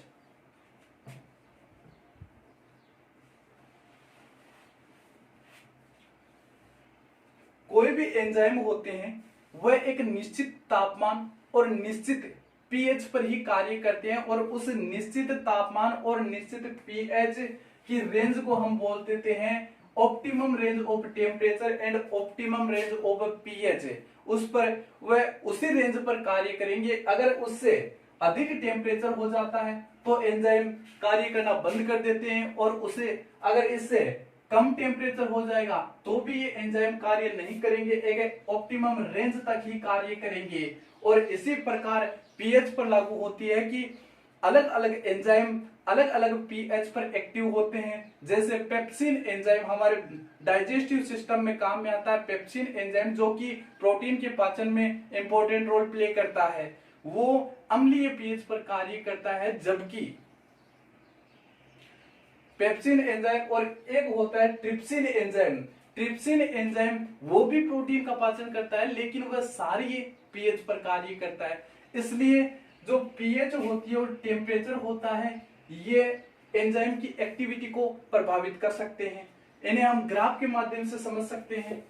कोई भी एंजाइम होते हैं वह एक निश्चित तापमान और निश्चित पीएच पर ही कार्य करते हैं, और उस निश्चित तापमान और निश्चित पीएच की रेंज को हम बोल देते हैं optimum range of temperature and optimum range of pH. उस पर वह उसी रेंज पर कार्य करेंगे। अगर उससे अधिक टेम्परेचर हो जाता है तो एंजाइम कार्य करना बंद कर देते हैं, और उसे अगर इससे कम टेम्परेचर हो जाएगा तो भी ये एंजाइम कार्य नहीं करेंगे, एक ऑप्टिमम रेंज तक ही कार्य करेंगे। और इसी प्रकार पीएच पर लागू होती है कि अलग अलग एंजाइम अलग अलग पीएच पर एक्टिव होते हैं। जैसे पेप्सिन एंजाइम हमारे डाइजेस्टिव सिस्टम में काम में आता है। पेप्सिन एंजाइम जो कि प्रोटीन के पाचन में इंपॉर्टेंट रोल प्ले करता है, वो अम्लीय पीएच पर कार्य करता है। जबकि पेप्सिन एंजाइम और एक होता है ट्रिप्सिन एंजाइम। ट्रिप्सिन एंजाइम वो भी प्रोटीन का पाचन करता है, लेकिन वह सारी पीएच पर कार्य करता है। इसलिए जो पीएच होती है और टेम्परेचर होता है, ये एंजाइम की एक्टिविटी को प्रभावित कर सकते हैं। इन्हें हम ग्राफ के माध्यम से समझ सकते हैं।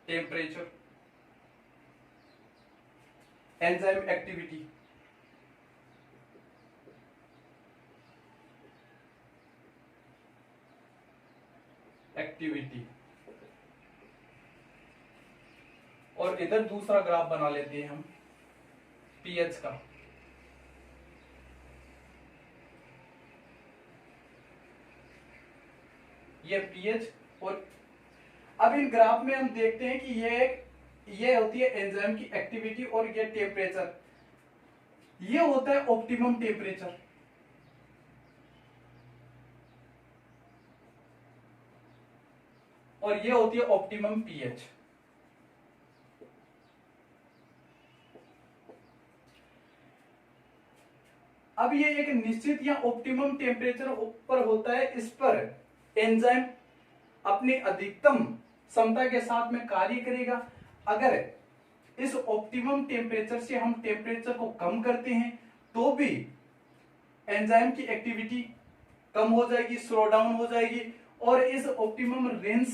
टेम्परेचर, एंजाइम एक्टिविटी, और और इधर दूसरा ग्राफ बना लेते हैं हम पीएच का। ये पीएच, और अब इन ग्राफ में हम देखते हैं कि ये होती है एंजाइम की एक्टिविटी और ये टेम्परेचर, ये होता है ऑप्टिमम टेम्परेचर। और ये होती है ऑप्टिमम पीएच। अब ये एक निश्चित या ऑप्टिमम टेम्परेचर पर होता है, इस पर एंजाइम अपनी अधिकतम क्षमता के साथ में कार्य करेगा। अगर इस ऑप्टिमम टेम्परेचर से हम टेम्परेचर को कम करते हैं तो भी एंजाइम की एक्टिविटी कम हो जाएगी, स्लो डाउन हो जाएगी। और इस ऑप्टिमम रेंज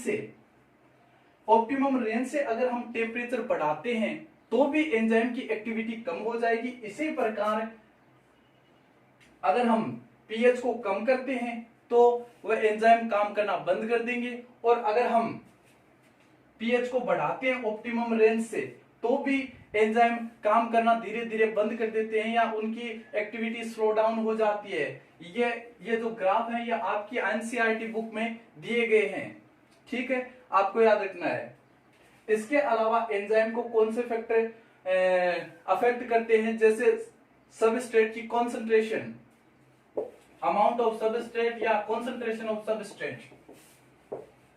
से अगर हम टेम्परेचर बढ़ाते हैं तो भी एंजाइम की एक्टिविटी कम हो जाएगी। इसी प्रकार अगर हम पीएच को कम करते हैं तो वह एंजाइम काम करना बंद कर देंगे, और अगर हम पीएच को बढ़ाते हैं ऑप्टिमम रेंज से तो भी एंजाइम काम करना धीरे धीरे बंद कर देते हैं या उनकी एक्टिविटी स्लो डाउन हो जाती है। ये जो ग्राफ है ये आपकी एनसीईआरटी बुक में दिए गए हैं, ठीक है, आपको याद रखना है। इसके अलावा एंजाइम को कौन से फैक्टर अफेक्ट करते हैं, जैसे सबस्ट्रेट की कॉन्सेंट्रेशन, अमाउंट ऑफ सबस्ट्रेट या कॉन्सेंट्रेशन ऑफ सबस्ट्रेट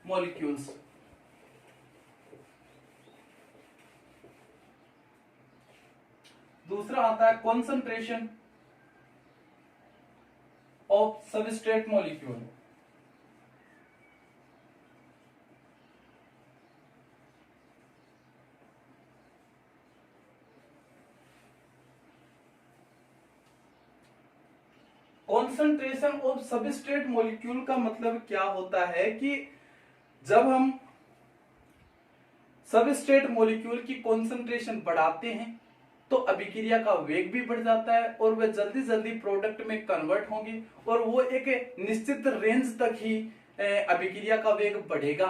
मॉलिक्यूल्स। दूसरा आता है concentration of substrate molecule. Concentration of substrate molecule का मतलब क्या होता है कि जब हम सबस्ट्रेट मॉलिक्यूल की कॉन्सेंट्रेशन बढ़ाते हैं तो अभिक्रिया का वेग भी बढ़ जाता है और वह जल्दी जल्दी प्रोडक्ट में कन्वर्ट होंगे और वो एक निश्चित रेंज तक ही अभिक्रिया का वेग बढ़ेगा।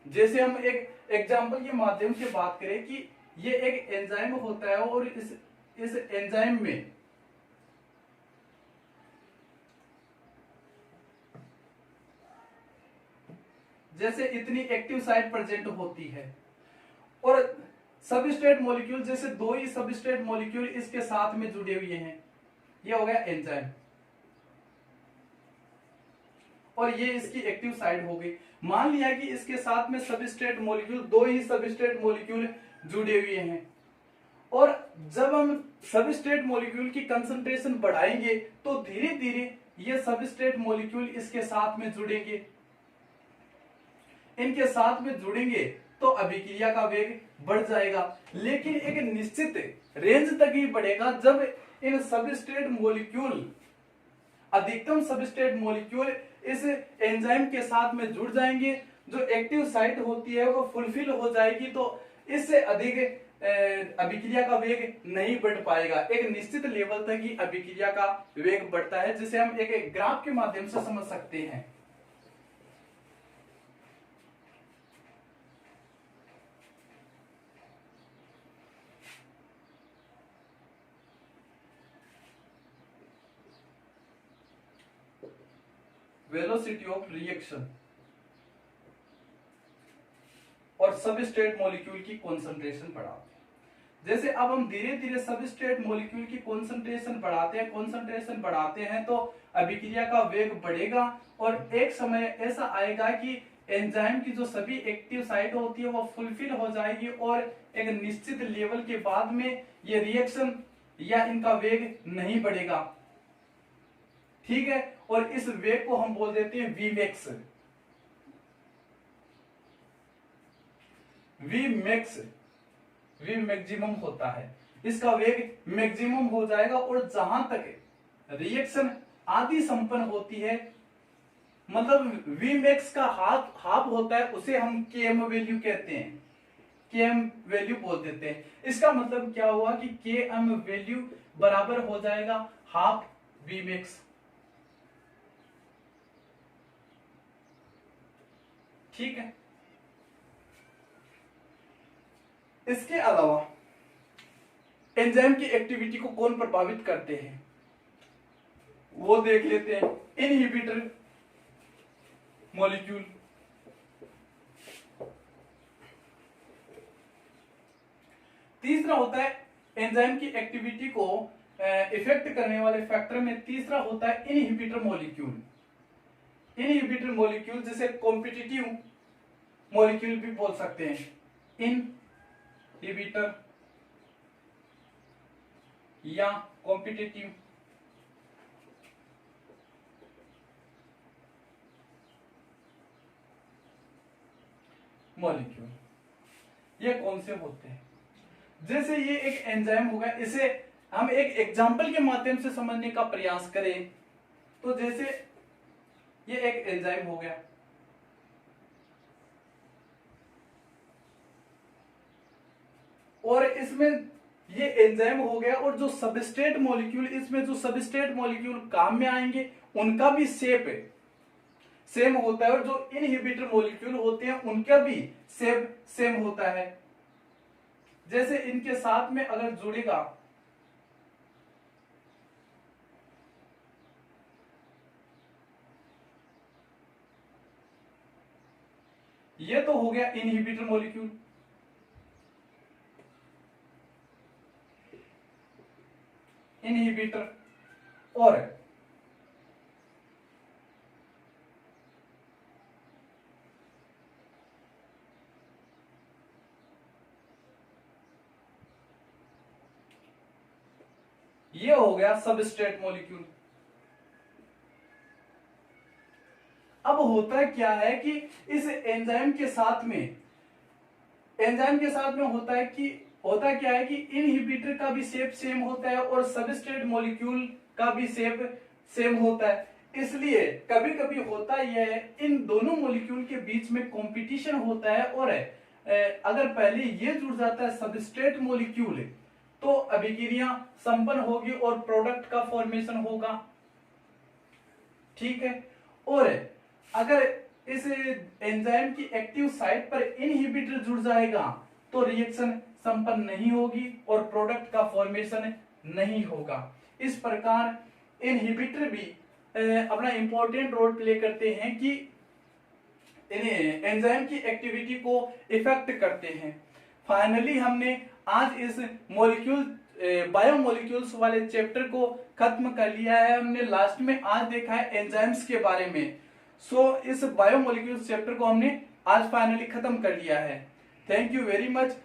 जैसे हम एक एग्जांपल के माध्यम से बात करें कि ये एक एंजाइम होता है और इस एंजाइम में जैसे इतनी एक्टिव साइट प्रेजेंट होती है और सबस्ट्रेट मॉलिक्यूल, जैसे दो ही सबस्ट्रेट मॉलिक्यूल इसके साथ में जुड़े हुए हैं, ये हो गया एंजाइम और ये इसकी एक्टिव साइट हो गई। मान लिया कि इसके साथ में सबस्ट्रेट मॉलिक्यूल, दो ही सबस्ट्रेट मॉलिक्यूल जुड़े हुए हैं और जब हम सबस्ट्रेट मॉलिक्यूल की कंसंट्रेशन बढ़ाएंगे तो धीरे धीरे ये सबस्ट्रेट मॉलिक्यूल इसके साथ में जुड़ेंगे, इनके साथ में जुड़ेंगे तो अभिक्रिया का वेग बढ़ जाएगा, लेकिन एक निश्चित रेंज तक ही बढ़ेगा। जब इन सबस्ट्रेट मॉलिक्यूल, अधिकतम सबस्ट्रेट मॉलिक्यूल इस एंजाइम के साथ में जुड़ जाएंगे, जो एक्टिव साइट होती है वो फुलफिल हो जाएगी, तो इससे अधिक अभिक्रिया का वेग नहीं बढ़ पाएगा। एक निश्चित लेवल तक ही अभिक्रिया का वेग बढ़ता है, जिसे हम एक ग्राफ के माध्यम से समझ सकते हैं। वेलोसिटी ऑफ रिएक्शन और सबस्ट्रेट मॉलिक्यूल की कॉन्सेंट्रेशन बढ़ाते हैं। जैसे अब हम धीरे धीरे सबस्ट्रेट मॉलिक्यूल की कॉन्सेंट्रेशन बढ़ाते हैं तो अभिक्रिया का वेग बढ़ेगा और एक समय ऐसा आएगा कि एंजाइम की जो सभी एक्टिव साइट होती है वो फुलफिल हो जाएगी और एक निश्चित लेवल के बाद में ये रिएक्शन या इनका वेग नहीं बढ़ेगा, ठीक है। और इस वेग को हम बोल देते हैं वी मैक्स। वी मैक्सिमम होता है, इसका वेग मैक्सिमम हो जाएगा और जहां तक रिएक्शन आधी संपन्न होती है, मतलब वी मैक्स का हाफ होता है, उसे हम केएम वैल्यू कहते हैं, केएम वैल्यू बोल देते हैं। इसका मतलब क्या हुआ कि केएम वैल्यू बराबर हो जाएगा हाफ वी मैक्स, ठीक है। इसके अलावा एंजाइम की एक्टिविटी को कौन प्रभावित करते हैं वो देख लेते हैं। इनहिबिटर मॉलिक्यूल, तीसरा होता है एंजाइम की एक्टिविटी को इफेक्ट करने वाले फैक्टर में तीसरा होता है इनहिबिटर मॉलिक्यूल। इनहिबिटर मॉलिक्यूल जिसे कॉम्पिटिटिव मॉलिक्यूल भी बोल सकते हैं, इनहिबिटर या कॉम्पिटिटिव मॉलिक्यूल। ये कौन से होते हैं? जैसे ये एक एंजाइम होगा, इसे हम एक एग्जांपल के माध्यम से समझने का प्रयास करें तो जैसे ये एक एंजाइम हो गया, और इसमें ये एंजाइम हो गया, और जो सबस्ट्रेट मॉलिक्यूल, इसमें जो सबस्ट्रेट मॉलिक्यूल काम में आएंगे उनका भी शेप सेम होता है, और जो इनहिबिटर मॉलिक्यूल होते हैं उनका भी शेप सेम होता है। जैसे इनके साथ में अगर जुड़ेगा ये तो हो गया इनहिबिटर मॉलिक्यूल। इनहिबिटर और ये हो गया सबस्ट्रेट मॉलिक्यूल। अब होता क्या है कि इस एंजाइम के साथ में होता क्या है कि इनहिबिटर का भी शेप सेम होता है और सबस्ट्रेट मॉलिक्यूल का भी शेप सेम होता है। इसलिए कभी कभी होता यह है इन दोनों मॉलिक्यूल के बीच में कंपटीशन होता है, और अगर पहले ये जुड़ जाता है सबस्ट्रेट मॉलिक्यूल तो अभिक्रिया संपन्न होगी और प्रोडक्ट का फॉर्मेशन होगा, ठीक है। और अगर इस एंजाइम की एक्टिव साइट पर इनहिबिटर जुड़ जाएगा तो रिएक्शन संपन्न नहीं होगी और प्रोडक्ट का फॉर्मेशन नहीं होगा। इस प्रकार इनहिबिटर भी अपना इंपॉर्टेंट रोल प्ले करते हैं कि एंजाइम की एक्टिविटी को इफेक्ट करते हैं। फाइनली हमने आज इस बायोमोलिक्यूल्स वाले चैप्टर को खत्म कर लिया है। हमने लास्ट में आज देखा है एंजाइम्स के बारे में। इस बायोमोलिक्यूल्स चैप्टर को हमने आज फाइनली खत्म कर लिया है। Thank you very much.